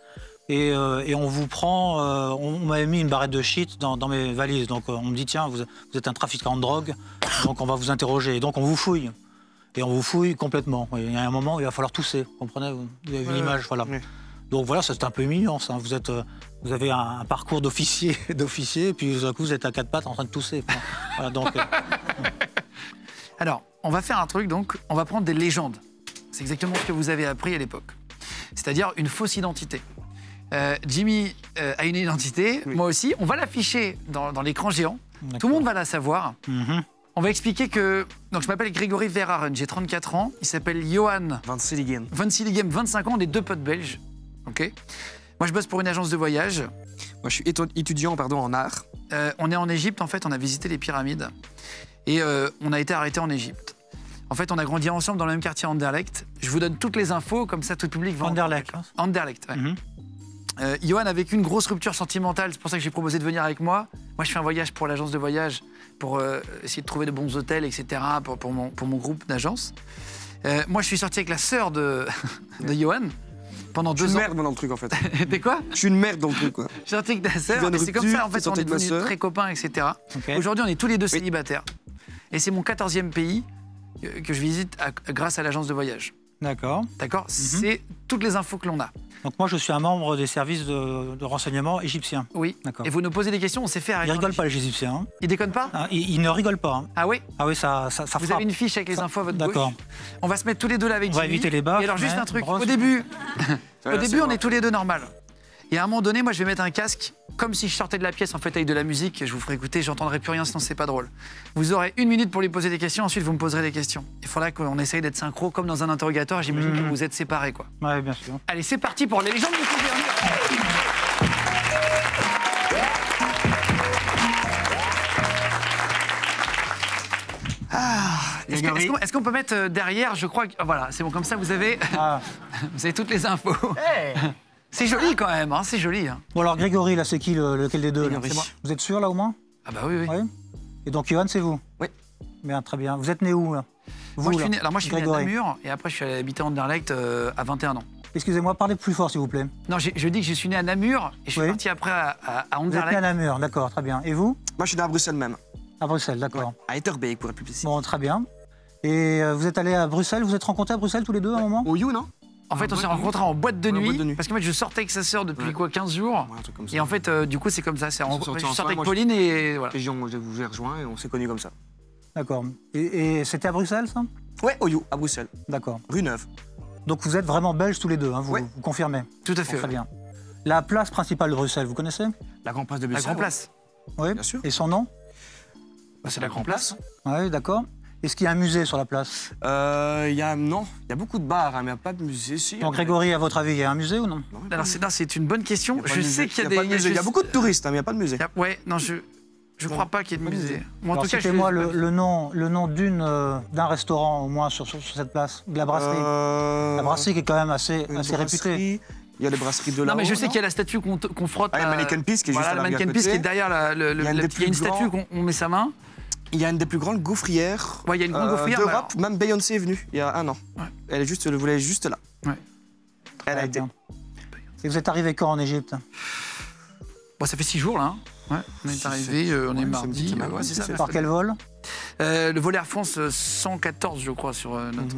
Speaker 4: Et on vous prend... on m'avait mis une barrette de shit dans mes valises. Donc on me dit, tiens, vous êtes un trafiquant de drogue, donc on va vous interroger. Et donc on vous fouille. Et on vous fouille complètement. Et il y a un moment où il va falloir tousser. Vous comprenez? Vous avez vu l'image, voilà.
Speaker 3: Oui.
Speaker 4: Donc voilà, ça c'est un peu humiliant, ça. Vous avez un parcours d'officier, et puis tout à coup vous êtes à quatre pattes en train de tousser. Voilà, donc,
Speaker 1: Alors, on va faire un truc, donc, on va prendre des légendes. C'est exactement ce que vous avez appris à l'époque. C'est-à-dire une fausse identité. Jimmy a une identité, moi aussi. On va l'afficher dans l'écran géant. Tout le monde va la savoir. On va expliquer que... Donc, je m'appelle Grégory Verhaeren, j'ai 34 ans. Il s'appelle Johan
Speaker 3: Van Silligem.
Speaker 1: 25 ans, on est 2 potes belges. OK. Moi, je bosse pour une agence de voyage.
Speaker 3: Moi, je suis étudiant en art.
Speaker 1: On est en Égypte, en fait, on a visité les pyramides. Et on a été arrêtés en Égypte. En fait, on a grandi ensemble dans le même quartier Anderlecht. Je vous donne toutes les infos, comme ça tout le public va...
Speaker 4: Anderlecht.
Speaker 1: Anderlecht, ouais. Johan a vécu une grosse rupture sentimentale, c'est pour ça que j'ai proposé de venir avec moi. Moi, je fais un voyage pour l'agence de voyage, pour essayer de trouver de bons hôtels, etc., pour mon groupe d'agence. Moi, je suis sorti avec la sœur de Johan pendant 2 ans.
Speaker 3: Je suis une merde dans le truc, en fait.
Speaker 1: T'es quoi?
Speaker 3: Je suis une merde dans le truc, quoi.
Speaker 1: Je suis sorti avec ta
Speaker 3: Tu
Speaker 1: sœur,
Speaker 3: viens de
Speaker 1: et c'est comme
Speaker 3: rupture,
Speaker 1: ça, en fait,
Speaker 3: t'es
Speaker 1: on
Speaker 3: sorti
Speaker 1: est
Speaker 3: de ma
Speaker 1: devenus
Speaker 3: sœur.
Speaker 1: très copains, etc.
Speaker 4: Okay.
Speaker 1: Aujourd'hui, on est tous les deux célibataires. Et c'est mon 14e pays que je visite grâce à l'agence de voyage.
Speaker 4: D'accord.
Speaker 1: D'accord? C'est toutes les infos que l'on a.
Speaker 4: Donc moi, je suis un membre des services de renseignement égyptiens.
Speaker 1: Oui.
Speaker 4: D'accord.
Speaker 1: Et vous nous posez des questions, on sait faire.
Speaker 4: Ils rigolent pas, les Égyptiens. Hein.
Speaker 1: Ils déconnent pas?
Speaker 4: Hein, ils ne rigolent pas. Hein.
Speaker 1: Ah oui?
Speaker 4: Ah oui, ça
Speaker 1: Vous
Speaker 4: frappe.
Speaker 1: avez une fiche avec les infos à votre gauche.
Speaker 4: D'accord.
Speaker 1: On va se mettre tous les deux là avec
Speaker 4: On va
Speaker 1: Jimmy.
Speaker 4: éviter les baffes,
Speaker 1: Et alors, juste
Speaker 4: ouais,
Speaker 1: un truc.
Speaker 4: brosse.
Speaker 1: Au début,
Speaker 3: c'est
Speaker 1: on
Speaker 3: bon.
Speaker 1: est tous les deux normal. Et à un moment donné, moi, je vais mettre un casque, comme si je sortais de la pièce, en fait, avec de la musique. Je vous ferai écouter, j'entendrai plus rien, sinon c'est pas drôle. Vous aurez 1 minute pour lui poser des questions, ensuite vous me poserez des questions. Il faudra qu'on essaye d'être synchro, comme dans un interrogatoire. J'imagine que vous êtes séparés, quoi.
Speaker 4: Oui, bien sûr.
Speaker 1: Allez, c'est parti pour les légendes du souvenir. Est-ce qu'on peut mettre derrière, je crois que... Voilà, c'est bon, comme ça vous avez, vous avez toutes les infos. C'est joli quand même, hein, c'est joli. Hein.
Speaker 4: Bon alors Grégory, là, c'est qui lequel des deux là?
Speaker 3: Grégory.
Speaker 4: C'est moi. Vous êtes sûr là au moins?
Speaker 1: Ah bah oui, oui.
Speaker 4: Oui. Et donc Johan, c'est vous?
Speaker 3: Oui.
Speaker 4: Bien, très bien. Vous êtes né où là?
Speaker 1: Moi,
Speaker 4: Vous,
Speaker 1: je suis né,
Speaker 4: là
Speaker 1: alors moi, je suis né à
Speaker 4: Grégory.
Speaker 1: Namur, et après je suis allé habiter en Anderlecht à 21 ans.
Speaker 4: Excusez-moi, parlez plus fort s'il vous plaît.
Speaker 1: Non, je dis que je suis né à Namur, et je suis
Speaker 4: Oui.
Speaker 1: parti après à
Speaker 4: Vous êtes né à
Speaker 1: Anderlecht.
Speaker 4: Namur, d'accord, très bien. Et vous?
Speaker 3: Moi, je suis né à Bruxelles même.
Speaker 4: À Bruxelles, d'accord.
Speaker 3: À Etterbeek, pour être plus précis.
Speaker 4: Bon, très bien. Et vous êtes allé à Bruxelles, vous êtes rencontrés à Bruxelles tous les deux à un moment?
Speaker 3: Au You, non?
Speaker 1: En fait, on s'est
Speaker 3: boîte de nuit.
Speaker 1: rencontrés en boîte de
Speaker 3: Ouais, en
Speaker 1: nuit,
Speaker 3: boîte de nuit.
Speaker 1: parce qu'en fait, je sortais avec sa sœur depuis
Speaker 3: Ouais.
Speaker 1: quoi, 15 jours.
Speaker 3: Ouais, un truc comme ça.
Speaker 1: Et en fait, du coup, c'est comme ça. Je
Speaker 3: sortis
Speaker 1: sortais
Speaker 3: ensemble,
Speaker 1: avec
Speaker 3: moi,
Speaker 1: Pauline et voilà.
Speaker 3: Et je vous ai rejoint et on s'est connus comme ça.
Speaker 4: D'accord. Et c'était à Bruxelles ça?
Speaker 3: Ouais, au You, à Bruxelles.
Speaker 4: D'accord.
Speaker 3: Rue Neuve.
Speaker 4: Donc vous êtes vraiment belges tous les deux, hein, vous,
Speaker 3: Ouais.
Speaker 4: vous confirmez?
Speaker 1: Tout à fait.
Speaker 4: Très bien. La place principale de Bruxelles, vous connaissez?
Speaker 3: La Grande Place de
Speaker 1: La
Speaker 3: Bruxelles.
Speaker 1: Grand Place.
Speaker 4: Oui.
Speaker 3: Bien sûr.
Speaker 4: Et son nom?
Speaker 3: Bah, c'est la Grande Place.
Speaker 4: Oui, d'accord. Est-ce qu'il y a un musée sur la place?
Speaker 3: Non, il y a beaucoup de bars, hein, mais il n'y a pas de musée. Si,
Speaker 4: Donc Grégory, à votre avis, il y a un musée ou non?
Speaker 1: Alors, c'est une bonne question. Je sais qu'il y a des.
Speaker 3: Il y a beaucoup de touristes, hein, mais il n'y a pas de musée.
Speaker 1: Ouais, non, je crois pas qu'il y ait de musée. Moi, en
Speaker 4: Alors,
Speaker 1: tout cas,
Speaker 4: citez-moi le nom d'un restaurant au moins sur cette place, de la brasserie. La brasserie qui est quand même assez réputée.
Speaker 3: Il y a les brasseries de là.
Speaker 1: Non, mais je sais qu'il y a la statue qu'on frotte.
Speaker 3: Ah, il y a Mannequin Peace qui est juste
Speaker 1: voilà,
Speaker 3: à
Speaker 1: le
Speaker 3: l'arrière
Speaker 1: Mannequin
Speaker 3: à
Speaker 1: Peace
Speaker 3: côté.
Speaker 1: qui est derrière il y a une statue qu'on met sa main.
Speaker 3: Il y a une des plus grandes gaufrières
Speaker 1: Ouais, il y a une grande gaufrière.
Speaker 3: d'Europe. Même Beyoncé est venue il y a 1 an.
Speaker 1: Ouais.
Speaker 3: Elle est juste là.
Speaker 1: Ouais.
Speaker 3: Elle a
Speaker 4: Très
Speaker 3: été.
Speaker 4: bien. Et vous êtes arrivé quand en Égypte?
Speaker 1: Bon, ça fait 6 jours là. Hein. Ouais, on est
Speaker 3: Six,
Speaker 1: arrivé,
Speaker 3: sept.
Speaker 1: on est
Speaker 3: Ouais,
Speaker 1: mardi.
Speaker 3: samedi,
Speaker 1: Ouais, c'est ça.
Speaker 3: c'est
Speaker 4: Par quel vol?
Speaker 1: Le vol Air France 114, je crois, sur notre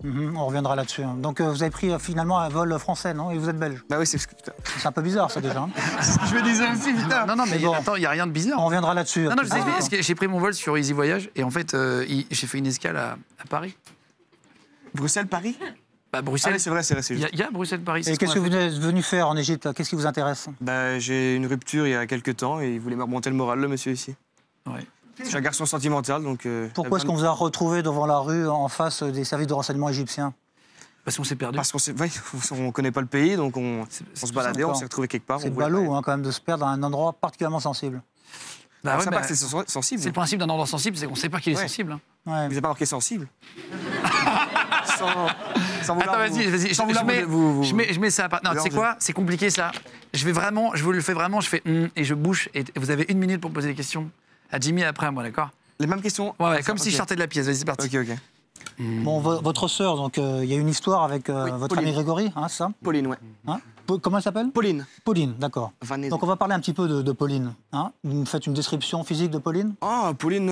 Speaker 4: On reviendra là-dessus. Donc vous avez pris finalement un vol français, non? Et vous êtes belge.
Speaker 3: Bah oui, c'est
Speaker 4: un peu bizarre ça déjà.
Speaker 3: je me disais aussi, putain.
Speaker 1: Non, mais
Speaker 4: bon.
Speaker 1: attends, il n'y a rien de bizarre.
Speaker 4: On reviendra là-dessus.
Speaker 1: Non, je vous explique, parce que j'ai pris mon vol sur Easy Voyage et en fait, j'ai fait une escale à Paris.
Speaker 3: Bruxelles, Paris?
Speaker 1: Bah, Bruxelles.
Speaker 3: Ah oui, c'est vrai, c'est
Speaker 1: Il
Speaker 3: juste.
Speaker 1: y a Bruxelles-Paris.
Speaker 4: Et qu'est-ce que vous êtes venu faire en Égypte là? Qu'est-ce qui vous intéresse?
Speaker 3: Bah, j'ai une rupture il y a quelques temps et il voulait me remonter le moral, le monsieur ici.
Speaker 1: Ouais.
Speaker 3: Je suis un garçon sentimental, donc...
Speaker 4: Pourquoi est-ce qu'on vous a retrouvé devant la rue en face des services de renseignement égyptiens?
Speaker 1: Parce qu'on s'est perdu.
Speaker 3: Parce qu'on ne connaît pas le pays, donc on se baladait, on s'est retrouvé quelque part.
Speaker 4: C'est ballot quand même de se perdre dans un endroit particulièrement sensible.
Speaker 1: Bah ouais,
Speaker 3: ça
Speaker 1: bah,
Speaker 3: pas que c'est sensible.
Speaker 1: c'est le principe d'un endroit sensible, c'est qu'on ne sait pas qu'il est
Speaker 3: Ouais.
Speaker 1: sensible. Hein.
Speaker 4: Ouais.
Speaker 3: Vous n'avez pas marqué sensible sans vouloir
Speaker 1: Attends, vas-y,
Speaker 3: sans vouloir
Speaker 1: je mets ça à part. Non, tu sais
Speaker 3: mélanger.
Speaker 1: quoi? C'est compliqué ça. Je vous le fais vraiment, je fais et je bouche. Et vous avez 1 minute pour poser des questions à Jimmy et après à moi, d'accord?
Speaker 3: Les mêmes questions
Speaker 1: Ouais, comme si
Speaker 3: ok.
Speaker 1: je sortais de la pièce. Vas-y, c'est parti.
Speaker 3: Ok.
Speaker 4: Bon, votre sœur, donc il y a une histoire avec votre
Speaker 3: Pauline.
Speaker 4: ami Grégory, hein, ça
Speaker 3: Pauline, ouais.
Speaker 4: hein Comment elle s'appelle?
Speaker 3: Pauline.
Speaker 4: Pauline, d'accord.
Speaker 3: Vanessa.
Speaker 4: Donc on va parler un petit peu de Pauline. Hein, vous me faites une description physique de Pauline?
Speaker 3: Ah, Pauline,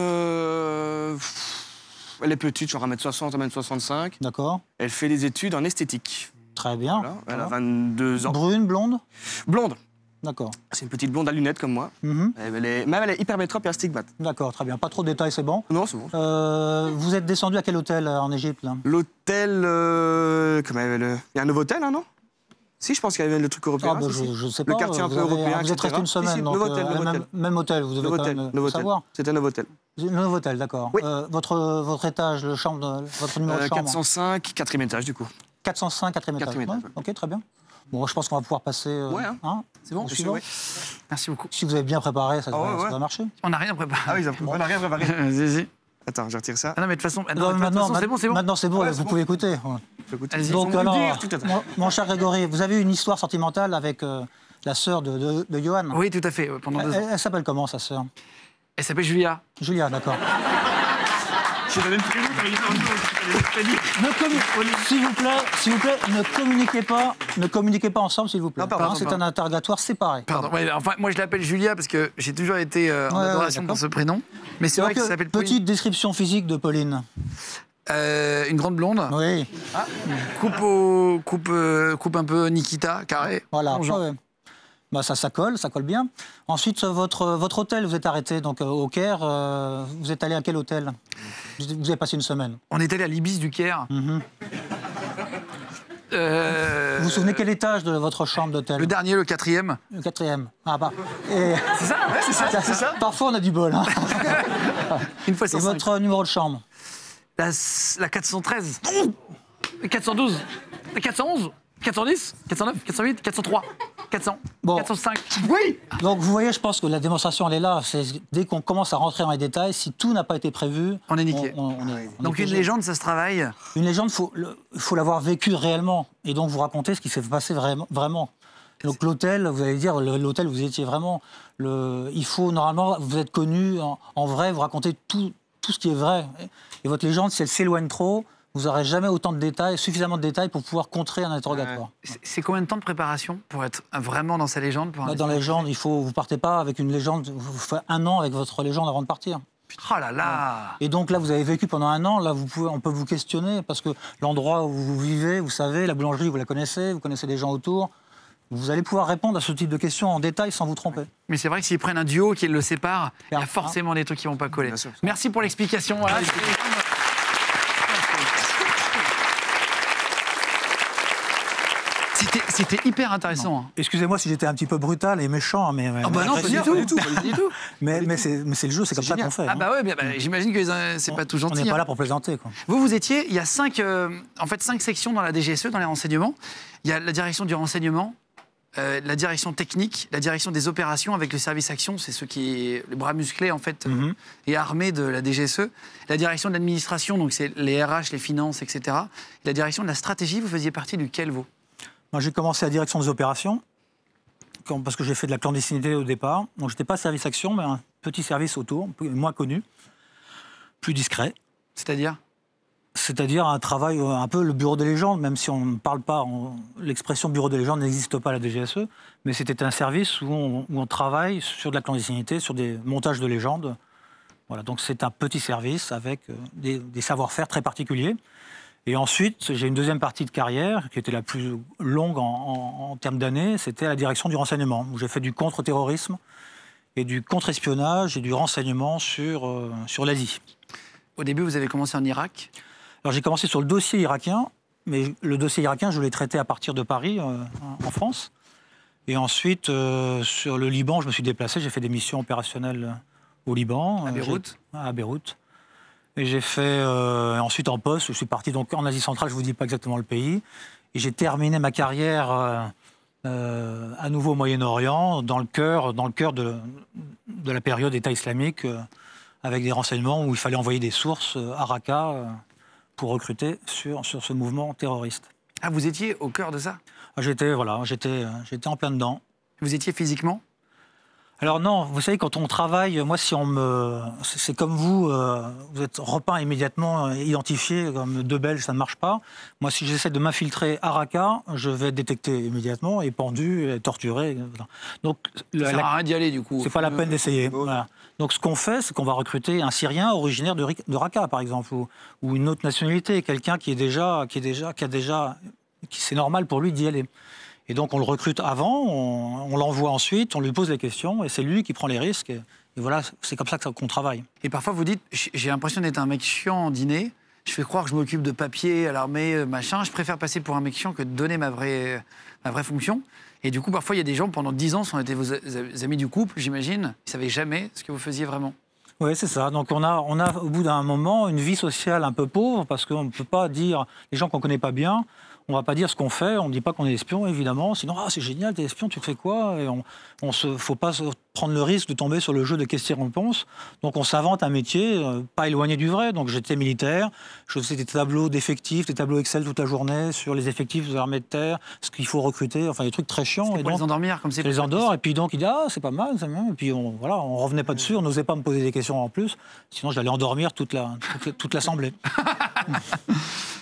Speaker 3: elle est petite, genre 1m60, 1m65.
Speaker 4: D'accord.
Speaker 3: Elle fait des études en esthétique.
Speaker 4: Très bien.
Speaker 3: Voilà. Elle a 22 ans.
Speaker 4: Brune, blonde?
Speaker 3: Blonde.
Speaker 4: D'accord.
Speaker 3: C'est une petite blonde à lunettes comme moi.
Speaker 4: Mhm.
Speaker 3: Elle est hyper métrope et astigmate.
Speaker 4: D'accord, très bien. Pas trop de détails, c'est bon.
Speaker 3: Non, c'est bon.
Speaker 4: Vous êtes descendu à quel hôtel en Égypte là?
Speaker 3: L'hôtel... comment il y a un nouveau hôtel, hein, non? Si, je pense qu'il y avait le truc européen.
Speaker 4: Ah, bah,
Speaker 3: si, si.
Speaker 4: je sais pas.
Speaker 3: Le quartier un peu
Speaker 4: vous avez-
Speaker 3: européen,
Speaker 4: Vous êtes resté une
Speaker 3: etc.
Speaker 4: semaine,
Speaker 3: Si,
Speaker 4: donc
Speaker 3: Novotel, Novotel.
Speaker 4: même hôtel, vous devez quand
Speaker 3: Novotel,
Speaker 4: même
Speaker 3: Novotel.
Speaker 4: savoir.
Speaker 3: C'était un Novotel.
Speaker 4: Novotel, d'accord.
Speaker 3: Oui.
Speaker 4: Votre étage, votre numéro de chambre?
Speaker 3: 405, 4e étage, du coup.
Speaker 4: 405, 4e étage.
Speaker 3: Quatrième étage,
Speaker 4: Ouais, ok, très bien. Bon, je pense qu'on va pouvoir passer.
Speaker 3: Ouais, hein.
Speaker 1: C'est bon,
Speaker 4: au
Speaker 3: Bien
Speaker 4: suivant.
Speaker 3: sûr, oui.
Speaker 1: Merci beaucoup.
Speaker 4: Si vous avez bien préparé, ça,
Speaker 3: Ah ouais,
Speaker 4: ça
Speaker 3: ouais.
Speaker 4: va marcher.
Speaker 1: On n'a rien préparé.
Speaker 3: Ah oui, on n'a rien préparé.
Speaker 1: Vas-y.
Speaker 3: Attends, je retire ça.
Speaker 1: Ah non, mais de toute façon,
Speaker 4: Non,
Speaker 1: c'est bon.
Speaker 4: Maintenant, c'est bon,
Speaker 3: Ouais,
Speaker 4: vous
Speaker 3: c'est bon.
Speaker 4: pouvez écouter. Ouais.
Speaker 3: Écoute,
Speaker 1: Allez-y.
Speaker 4: Donc,
Speaker 3: on peut
Speaker 4: alors,
Speaker 3: le dire, tout à fait.
Speaker 4: mon cher Grégory, vous avez une histoire sentimentale avec la sœur de Johan.
Speaker 1: Oui, tout à fait. Pendant 2 ans.
Speaker 4: Elle s'appelle comment, sa sœur?
Speaker 1: Elle s'appelle Julia.
Speaker 4: Julia, d'accord.
Speaker 3: J'ai donné le prénom, mais il
Speaker 4: S'il vous plaît, ne communiquez pas ensemble, s'il vous plaît.
Speaker 3: Non, pardon,
Speaker 4: C'est
Speaker 3: pardon.
Speaker 4: un interrogatoire séparé.
Speaker 1: Pardon. Ouais, enfin, moi, je l'appelle Julia parce que j'ai toujours été en
Speaker 4: Ouais,
Speaker 1: adoration
Speaker 4: d'accord.
Speaker 1: pour ce prénom. Mais c'est vrai
Speaker 4: Donc,
Speaker 1: qu'elle s'appelle Pauline.
Speaker 4: petite description physique de Pauline.
Speaker 1: Une grande blonde.
Speaker 4: Oui,
Speaker 1: Coupe un peu Nikita, carré.
Speaker 4: voilà.
Speaker 1: Bon genre.
Speaker 4: Ouais. Bah, ça colle bien. Ensuite, votre hôtel, vous êtes arrêté donc, au Caire. Vous êtes allé à quel hôtel? Vous avez passé une semaine.
Speaker 1: On est allé à l'Ibis du Caire.
Speaker 4: Vous vous souvenez quel étage de votre chambre d'hôtel?
Speaker 1: Le dernier, le 4e.
Speaker 4: Le 4e. Ah bah. Et...
Speaker 1: C'est ça, ouais, c'est ça.
Speaker 4: Parfois, on a du bol. Hein.
Speaker 1: Une fois
Speaker 4: Et
Speaker 1: 105.
Speaker 4: votre numéro de chambre?
Speaker 1: La 413. La 412. La 411. 410. 409. 408. 403. 400.
Speaker 4: Bon.
Speaker 1: 405. Oui.
Speaker 4: Donc, vous voyez, je pense que la démonstration, elle est là. C'est dès qu'on commence à rentrer dans les détails, si tout n'a pas été prévu,
Speaker 1: On est niqué.
Speaker 4: on est
Speaker 1: Donc une
Speaker 4: piégé.
Speaker 1: légende, ça se travaille.
Speaker 4: Une légende, il faut l'avoir vécu réellement. Et donc, vous raconter ce qui s'est passé vraiment. Donc, l'hôtel, vous allez dire, l'hôtel, vous étiez vraiment... Il faut, normalement, vous êtes connu en vrai, vous racontez tout ce qui est vrai. Et votre légende, si elle s'éloigne trop, vous n'aurez jamais autant de détails, suffisamment de détails pour pouvoir contrer un interrogatoire.
Speaker 1: C'est combien de temps de préparation pour être vraiment dans sa légende pour un
Speaker 4: Dans la légende, vous partez pas avec une légende, vous faites 1 an avec votre légende avant de partir.
Speaker 1: Oh là là.
Speaker 4: Et donc là, vous avez vécu pendant 1 an, là, on peut vous questionner, parce que l'endroit où vous vivez, vous savez, la boulangerie, vous la connaissez, vous connaissez les gens autour. Vous allez pouvoir répondre à ce type de questions en détail sans vous tromper.
Speaker 1: Mais c'est vrai que s'ils prennent un duo qui le sépare, il y a
Speaker 4: Bien.
Speaker 1: forcément des trucs qui vont pas coller.
Speaker 3: Bien sûr.
Speaker 1: Merci pour l'explication. Voilà. C'était hyper intéressant. hein.
Speaker 4: Excusez-moi si j'étais un petit peu brutal et méchant, mais
Speaker 1: Ah bah non, pas du tout. Pas du tout.
Speaker 4: mais c'est le jeu, c'est comme ça qu'on fait.
Speaker 1: Ah
Speaker 4: hein.
Speaker 1: bah ouais, j'imagine que c'est pas tout
Speaker 4: On
Speaker 1: gentil.
Speaker 4: n'est pas
Speaker 1: hein.
Speaker 4: là pour plaisanter, quoi.
Speaker 1: Vous étiez, il y a 5 sections dans la DGSE, dans les renseignements. Il y a la direction du renseignement, la direction technique, la direction des opérations avec le service action, c'est ceux qui est le bras musclé en fait et armé de la DGSE. La direction de l'administration, donc c'est les RH, les finances, etc. Et la direction de la stratégie, vous faisiez partie duquel vous?
Speaker 4: Moi, j'ai commencé à la direction des opérations, parce que j'ai fait de la clandestinité au départ. Donc, je n'étais pas service action, mais un petit service autour, moins connu, plus discret.
Speaker 1: C'est-à-dire?
Speaker 4: C'est-à-dire un travail, un peu le bureau des légendes, même si on ne parle pas, l'expression bureau des légendes n'existe pas à la DGSE, mais c'était un service où on travaille sur de la clandestinité, sur des montages de légendes. Voilà, donc c'est un petit service avec des savoir-faire très particuliers. Et ensuite, j'ai une deuxième partie de carrière qui était la plus longue en termes d'années. C'était à la direction du renseignement, où j'ai fait du contre-terrorisme et du contre-espionnage et du renseignement sur l'Asie.
Speaker 1: Au début, vous avez commencé en Irak.
Speaker 4: Alors j'ai commencé sur le dossier irakien, mais le dossier irakien, je l'ai traité à partir de Paris, en France. Et ensuite, sur le Liban, je me suis déplacé, j'ai fait des missions opérationnelles au Liban.
Speaker 1: À Beyrouth.
Speaker 4: À Beyrouth. Et j'ai fait ensuite en poste, je suis parti donc en Asie centrale, je ne vous dis pas exactement le pays. Et j'ai terminé ma carrière à nouveau au Moyen-Orient, dans le cœur de la période État islamique, avec des renseignements où il fallait envoyer des sources à Raqqa pour recruter sur ce mouvement terroriste.
Speaker 1: Ah, vous étiez au cœur de ça?
Speaker 4: J'étais en plein dedans.
Speaker 1: Vous étiez physiquement?
Speaker 4: Alors non, vous savez, quand on travaille, moi, c'est comme vous êtes repeint immédiatement, identifié comme deux Belges, ça ne marche pas. Moi, si j'essaie de m'infiltrer à Raqqa, je vais être détecté immédiatement et pendu, et torturé. Donc,
Speaker 1: ça sert à rien d'y aller, du coup.
Speaker 4: C'est pas la peine d'essayer. Voilà. Donc, ce qu'on fait, c'est qu'on va recruter un Syrien originaire de Raqqa, par exemple, ou une autre nationalité, quelqu'un c'est normal pour lui d'y aller. Et donc, on le recrute avant, on l'envoie ensuite, on lui pose des questions, et c'est lui qui prend les risques. Et voilà, c'est comme ça qu'on travaille.
Speaker 1: Et parfois, vous dites, j'ai l'impression d'être un mec chiant en dîner, je fais croire que je m'occupe de papier à l'armée, machin, je préfère passer pour un mec chiant que de donner ma vraie fonction. Et du coup, parfois, il y a des gens, pendant 10 ans, sont été vos amis du couple, j'imagine, ils ne savaient jamais ce que vous faisiez vraiment.
Speaker 4: Oui, c'est ça. Donc, on a, au bout d'un moment, une vie sociale un peu pauvre, parce qu'on ne peut pas dire, les gens qu'on ne connaît pas bien, on ne va pas dire ce qu'on fait, on ne dit pas qu'on est espion, évidemment. Sinon, c'est génial, t'es espion, tu fais quoi? Et faut pas prendre le risque de tomber sur le jeu de questions-réponses. Donc, on s'invente un métier pas éloigné du vrai. Donc, j'étais militaire, je faisais des tableaux d'effectifs, des tableaux Excel toute la journée sur les effectifs de l'armée de terre, ce qu'il faut recruter, enfin, des trucs très chiants.
Speaker 1: Et pour les endormir, comme c'est.
Speaker 4: Les endors, et puis donc, il dit, c'est pas mal, c'est bien. Et puis, on revenait pas dessus, on n'osait pas me poser des questions en plus. Sinon, j'allais endormir toute l'assemblée.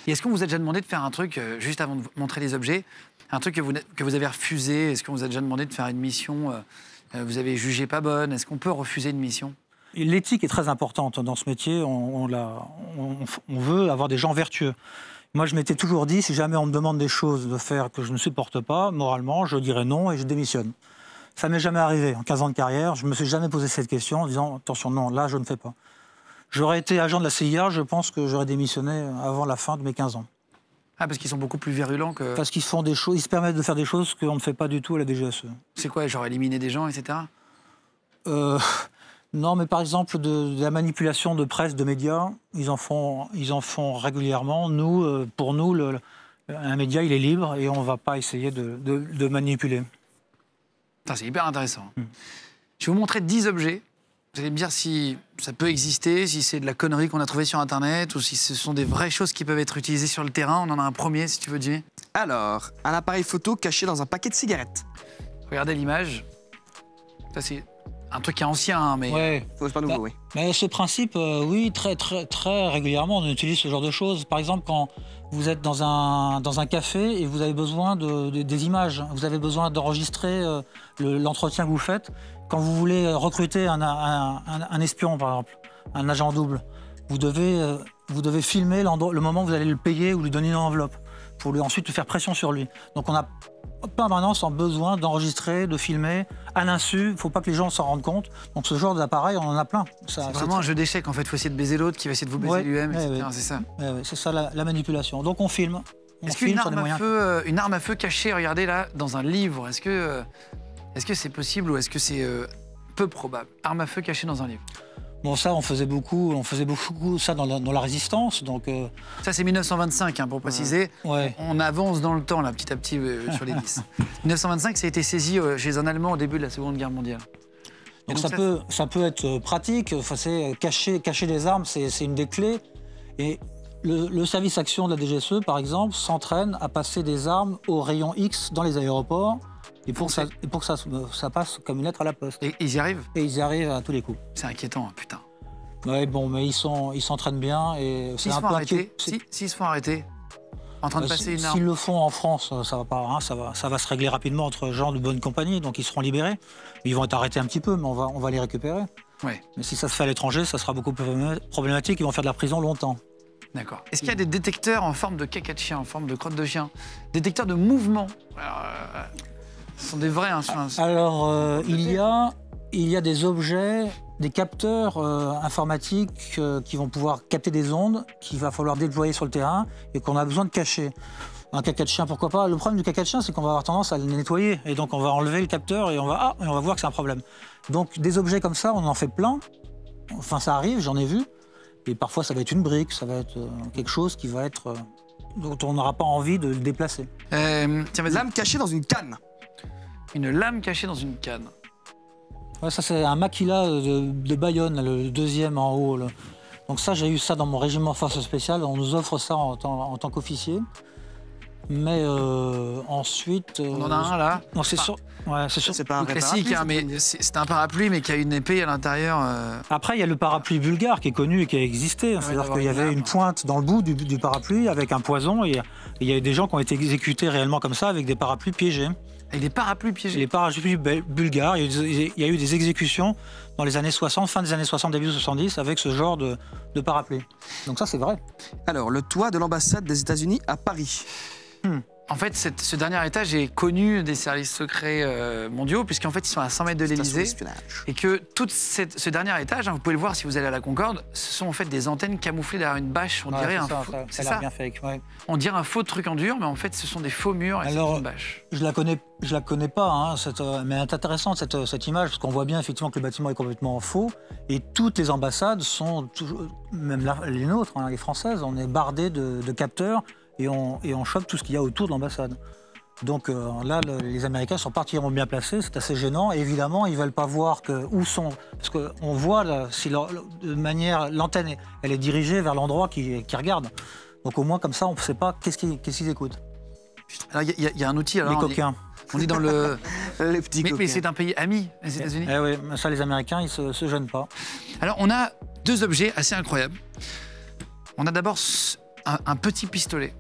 Speaker 1: Et est-ce qu'on vous a déjà demandé de faire un truc, juste avant de montrer les objets, un truc que vous avez refusé? Est-ce qu'on vous a déjà demandé de faire une mission vous avez jugé pas bonne? Est-ce qu'on peut refuser une mission?
Speaker 4: L'éthique est très importante dans ce métier. On veut avoir des gens vertueux. Moi, je m'étais toujours dit, si jamais on me demande des choses de faire que je ne supporte pas, moralement, je dirais non et je démissionne. Ça m'est jamais arrivé. En 15 ans de carrière, je me suis jamais posé cette question en disant, attention, non, là, je ne fais pas. J'aurais été agent de la CIA, je pense que j'aurais démissionné avant la fin de mes 15 ans.
Speaker 1: Ah, parce qu'ils sont beaucoup plus virulents que...
Speaker 4: Parce qu'ils font des choses, ils se permettent de faire des choses qu'on ne fait pas du tout à la DGSE.
Speaker 1: C'est quoi, genre éliminer des gens, etc.
Speaker 4: Non, mais par exemple, de la manipulation de presse, de médias, ils en font régulièrement. Nous, pour nous, un média, il est libre et on ne va pas essayer de manipuler.
Speaker 1: C'est hyper intéressant. Je vais vous montrer 10 objets. Vous allez me dire si ça peut exister, si c'est de la connerie qu'on a trouvée sur Internet ou si ce sont des vraies choses qui peuvent être utilisées sur le terrain. On en a un premier, si tu veux, Jimmy.
Speaker 3: Alors, un appareil photo caché dans un paquet de cigarettes.
Speaker 1: Regardez l'image. Ça, c'est un truc qui est ancien, hein, mais...
Speaker 4: Ouais.
Speaker 3: C'est pas nouveau, oui.
Speaker 4: Mais ce principe, oui, très régulièrement, on utilise ce genre de choses. Par exemple, quand vous êtes dans un café et vous avez besoin des images, vous avez besoin d'enregistrer l'entretien que vous faites. Quand vous voulez recruter un espion, par exemple, un agent double, vous devez filmer le moment où vous allez le payer ou lui donner une enveloppe pour ensuite faire pression sur lui. Donc on a permanence en besoin d'enregistrer, de filmer, à l'insu. Il ne faut pas que les gens s'en rendent compte. Donc ce genre d'appareil, on en a plein.
Speaker 1: C'est vraiment un jeu d'échecs. En fait, il faut essayer de baiser l'autre qui va essayer de vous baiser lui-même, etc. C'est ça.
Speaker 4: C'est ça la manipulation. Donc on filme.
Speaker 1: Est-ce qu'une arme à feu cachée, regardez là, dans un livre, est-ce que c'est possible ou est-ce que c'est peu probable? Arme à feu cachée dans un livre.
Speaker 4: Bon, ça, on faisait beaucoup ça dans la résistance. Donc,
Speaker 1: ça, c'est 1925, hein, pour préciser.
Speaker 4: Ouais.
Speaker 1: On avance dans le temps, là, petit à petit, sur les 10. 1925, ça a été saisi chez un Allemand au début de la Seconde Guerre mondiale.
Speaker 4: Donc ça peut être pratique. Enfin, cacher des armes, c'est une des clés. Et le service action de la DGSE, par exemple, s'entraîne à passer des armes au rayon X dans les aéroports. Et pour que ça passe comme une lettre à la poste.
Speaker 1: Et ils y arrivent?
Speaker 4: Et ils y arrivent à tous les coups.
Speaker 1: C'est inquiétant, putain.
Speaker 4: Ouais, bon, mais ils s'entraînent bien. Et
Speaker 1: s'ils se font arrêter, s'ils se font arrêter, en train de passer une arme.
Speaker 4: S'ils le font en France, ça va pas, hein, ça va se régler rapidement entre gens de bonne compagnie, donc ils seront libérés. Ils vont être arrêtés un petit peu, mais on va les récupérer.
Speaker 1: Ouais.
Speaker 4: Mais si ça se fait à l'étranger, ça sera beaucoup plus problématique. Ils vont faire de la prison longtemps.
Speaker 1: D'accord. Est-ce qu'il y a des détecteurs en forme de caca de chien, en forme de crotte de chien? Détecteurs de mouvement? Alors, ce sont des vrais, hein, sur un...
Speaker 4: Alors, il y a des objets, des capteurs informatiques qui vont pouvoir capter des ondes qu'il va falloir déployer sur le terrain et qu'on a besoin de cacher. Un caca de chien, pourquoi pas? Le problème du caca de chien, c'est qu'on va avoir tendance à le nettoyer. Et donc, on va enlever le capteur et on va voir que c'est un problème. Donc, des objets comme ça, on en fait plein. Enfin, ça arrive, j'en ai vu. Et parfois, ça va être une brique, ça va être quelque chose qui va être... dont on n'aura pas envie de le déplacer.
Speaker 1: Tiens, vas-y.
Speaker 3: Lame cachée dans une canne.
Speaker 1: Une lame cachée dans une canne.
Speaker 4: Ouais, ça, c'est un maquila de Bayonne, là, le deuxième en haut. Là. Donc ça, j'ai eu ça dans mon régiment force spéciale. On nous offre ça en tant qu'officier. Mais ensuite...
Speaker 1: On en a un, là.
Speaker 4: Non, c'est sûr. Ouais, c'est sûr.
Speaker 3: C'est pas un
Speaker 1: Classique, hein, mais c'est un parapluie, mais qui a une épée à l'intérieur.
Speaker 4: Après, il y a le parapluie bulgare qui est connu et qui a existé. C'est-à-dire qu'il y avait une pointe dans le bout du parapluie avec un poison. Et il y a eu des gens qui ont été exécutés réellement comme ça avec des parapluies piégés.
Speaker 1: Avec des parapluies piégés.
Speaker 4: Les parapluies bulgares, il y a eu des exécutions dans les années 60, fin des années 60, début 70, avec ce genre de parapluie. Donc ça, c'est vrai.
Speaker 3: Alors, le toit de l'ambassade des États-Unis à Paris.
Speaker 1: En fait, ce dernier étage est connu des services secrets mondiaux, puisqu'en fait, ils sont à 100 mètres de l'Élysée. Et que tout ce dernier étage, hein, vous pouvez le voir si vous allez à la Concorde, ce sont en fait des antennes camouflées derrière une bâche. On dirait un faux...
Speaker 4: C'est ça, bien fake. Ouais.
Speaker 1: On dirait un faux truc en dur, mais en fait, ce sont des faux murs et c'est une bâche.
Speaker 4: Je la connais pas, hein, mais elle est intéressante cette image, parce qu'on voit bien effectivement que le bâtiment est complètement faux. Et toutes les ambassades sont, même les nôtres, hein, les françaises, on est bardés de capteurs. Et on chope tout ce qu'il y a autour de l'ambassade. Donc là, les Américains sont particulièrement bien placés, c'est assez gênant. Et évidemment, ils ne veulent pas voir où sont... Parce qu'on voit, là, si de manière, l'antenne, elle est dirigée vers l'endroit qui regarde. Donc au moins, comme ça, on ne sait pas qu'est-ce qu'ils écoutent.
Speaker 1: Alors, il y a un outil... Alors,
Speaker 4: les coquins.
Speaker 1: On est dans le...
Speaker 3: Les petits coquins.
Speaker 1: Mais c'est un pays ami, les États-Unis.
Speaker 4: Eh oui, ça, les Américains, ils ne se gênent pas.
Speaker 1: Alors, on a deux objets assez incroyables. On a d'abord un petit pistolet.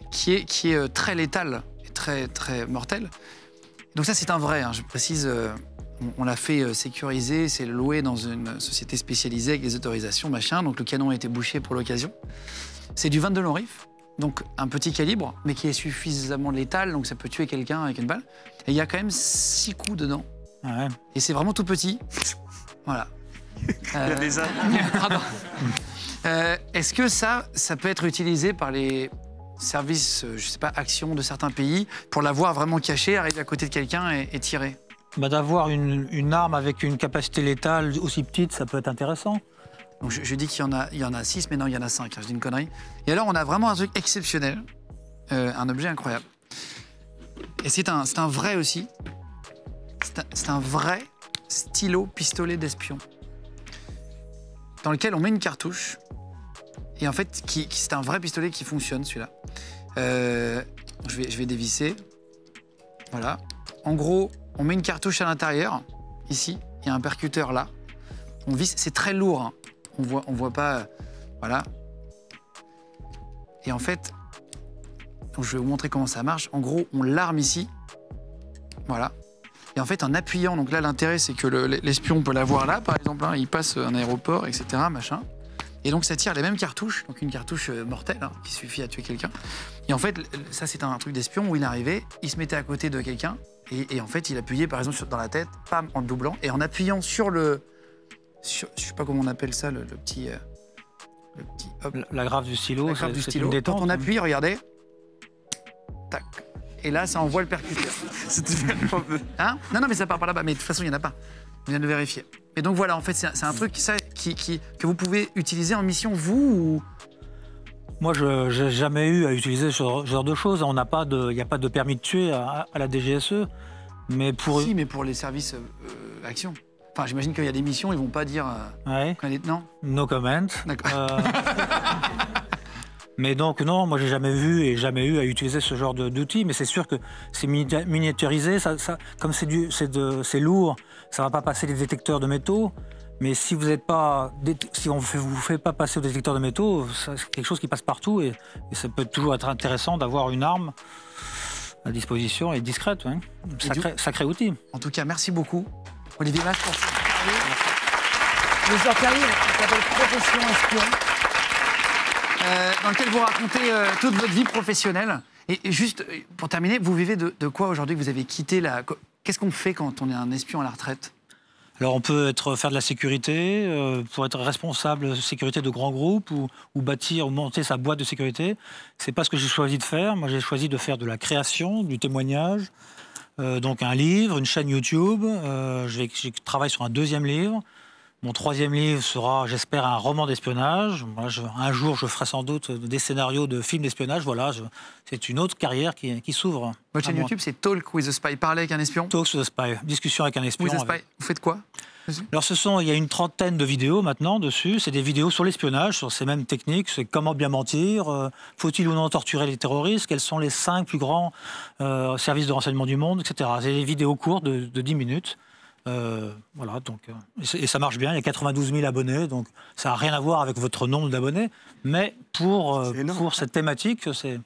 Speaker 1: Qui est très létal et très, très mortel. Donc ça, c'est un vrai, hein, je précise, on l'a fait sécuriser, c'est loué dans une société spécialisée avec des autorisations, machin, donc le canon a été bouché pour l'occasion. C'est du 22 long rifle, donc un petit calibre, mais qui est suffisamment létal, donc ça peut tuer quelqu'un avec une balle. Et il y a quand même 6 coups dedans.
Speaker 4: Ouais.
Speaker 1: Et c'est vraiment tout petit. Voilà.
Speaker 3: Il y a des armes.
Speaker 1: Pardon. Est-ce que ça peut être utilisé par les services, je sais pas, actions de certains pays, pour l'avoir vraiment caché, arriver à côté de quelqu'un et tirer?
Speaker 4: Bah, d'avoir une arme avec une capacité létale aussi petite, ça peut être intéressant.
Speaker 1: Donc je dis qu'il y en a 6, mais non, il y en a 5, hein, je dis une connerie. Et alors, on a vraiment un truc exceptionnel, un objet incroyable. Et c'est un vrai aussi. C'est un vrai stylo pistolet d'espion, dans lequel on met une cartouche. Et en fait, c'est un vrai pistolet qui fonctionne, celui-là. Je vais dévisser. Voilà. En gros, on met une cartouche à l'intérieur, ici. Il y a un percuteur là. On visse. C'est très lourd, hein. On voit pas... voilà. Et en fait, donc je vais vous montrer comment ça marche. En gros, on l'arme ici. Voilà. Et en fait, en appuyant, donc là, l'intérêt, c'est que l'espion peut l'avoir là, par exemple. Hein, il passe un aéroport, etc., machin. Et donc, ça tire les mêmes cartouches, donc une cartouche mortelle, hein, qui suffit à tuer quelqu'un. Et en fait, ça, c'est un truc d'espion où il arrivait, il se mettait à côté de quelqu'un, et en fait, il appuyait, par exemple, dans la tête, pam, en le doublant, et en appuyant sur le... je sais pas comment on appelle ça, le petit... hop.
Speaker 4: La grave du stylo,
Speaker 1: La grave du stylo.
Speaker 4: Une détente.
Speaker 1: Quand on appuie, regardez, tac. Et là, ça envoie le percuteur. Hein? Non, mais ça part par là-bas. Mais de toute façon, il n'y en a pas. On vient de vérifier. Et donc voilà, en fait, c'est un truc que vous pouvez utiliser en mission, vous ou...
Speaker 4: Moi, je n'ai jamais eu à utiliser ce genre de choses. Il n'y a pas de permis de tuer à la DGSE. Mais pour...
Speaker 1: Si, mais pour les services action. Enfin, j'imagine qu'il y a des missions, ils ne vont pas dire...
Speaker 4: Ouais.
Speaker 1: Non?
Speaker 4: No comment.
Speaker 1: D'accord.
Speaker 4: Mais donc, non, moi, j'ai jamais vu et jamais eu à utiliser ce genre d'outils. Mais c'est sûr que c'est miniaturisé. Comme c'est lourd, ça ne va pas passer les détecteurs de métaux. Mais si vous êtes pas, si on vous fait pas passer au détecteur de métaux, c'est quelque chose qui passe partout. Et ça peut toujours être intéressant d'avoir une arme à disposition et discrète. Hein. Sacré outil.
Speaker 1: En tout cas, merci beaucoup, Olivier Mas, pour ce
Speaker 2: Les heures carrières, ça s'appelle Profession Espion.
Speaker 1: dans lequel vous racontez toute votre vie professionnelle. Et juste, pour terminer, vous vivez de quoi aujourd'hui que vous avez quitté la... Qu'est-ce qu'on fait quand on est un espion à la retraite?
Speaker 4: Alors on peut faire de la sécurité, pour être responsable de sécurité de grands groupes ou bâtir ou monter sa boîte de sécurité. C'est pas ce que j'ai choisi de faire. Moi j'ai choisi de faire de la création, du témoignage, donc un livre, une chaîne YouTube. Je travaille sur un 2e livre. Mon 3e livre sera, j'espère, un roman d'espionnage. Un jour, je ferai sans doute des scénarios de films d'espionnage. Voilà, c'est une autre carrière qui s'ouvre.
Speaker 1: Votre chaîne YouTube, c'est Talk with a Spy, parler avec un espion.
Speaker 4: Talk with a Spy, discussion avec un espion.
Speaker 1: With a Spy. Vous faites quoi?
Speaker 4: Alors, il y a une 30aine de vidéos maintenant dessus. C'est des vidéos sur l'espionnage, sur ces mêmes techniques. C'est comment bien mentir, faut-il ou non torturer les terroristes, quels sont les 5 plus grands services de renseignement du monde, etc. C'est des vidéos courtes de 10 minutes. Voilà, donc, et ça marche bien, il y a 92 000 abonnés, donc ça n'a rien à voir avec votre nombre d'abonnés, mais pour cette thématique, c'est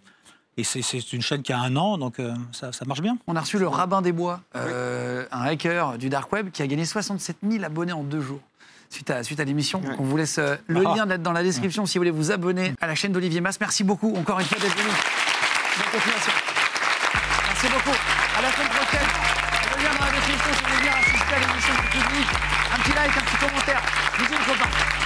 Speaker 4: une chaîne qui a 1 an, donc ça marche bien.
Speaker 1: On a reçu le rabbin des bois, un hacker du dark web qui a gagné 67 000 abonnés en 2 jours. Suite à l'émission. Donc on vous laisse le lien d'être dans la description si vous voulez vous abonner à la chaîne d'Olivier Mas. Merci beaucoup encore une fois d'être venu. Bonne continuation. Merci beaucoup. À la semaine prochaine. Le lien dans la description si vous voulez venir assister à l'émission du public. Un petit like, un petit commentaire. Bisous les copains.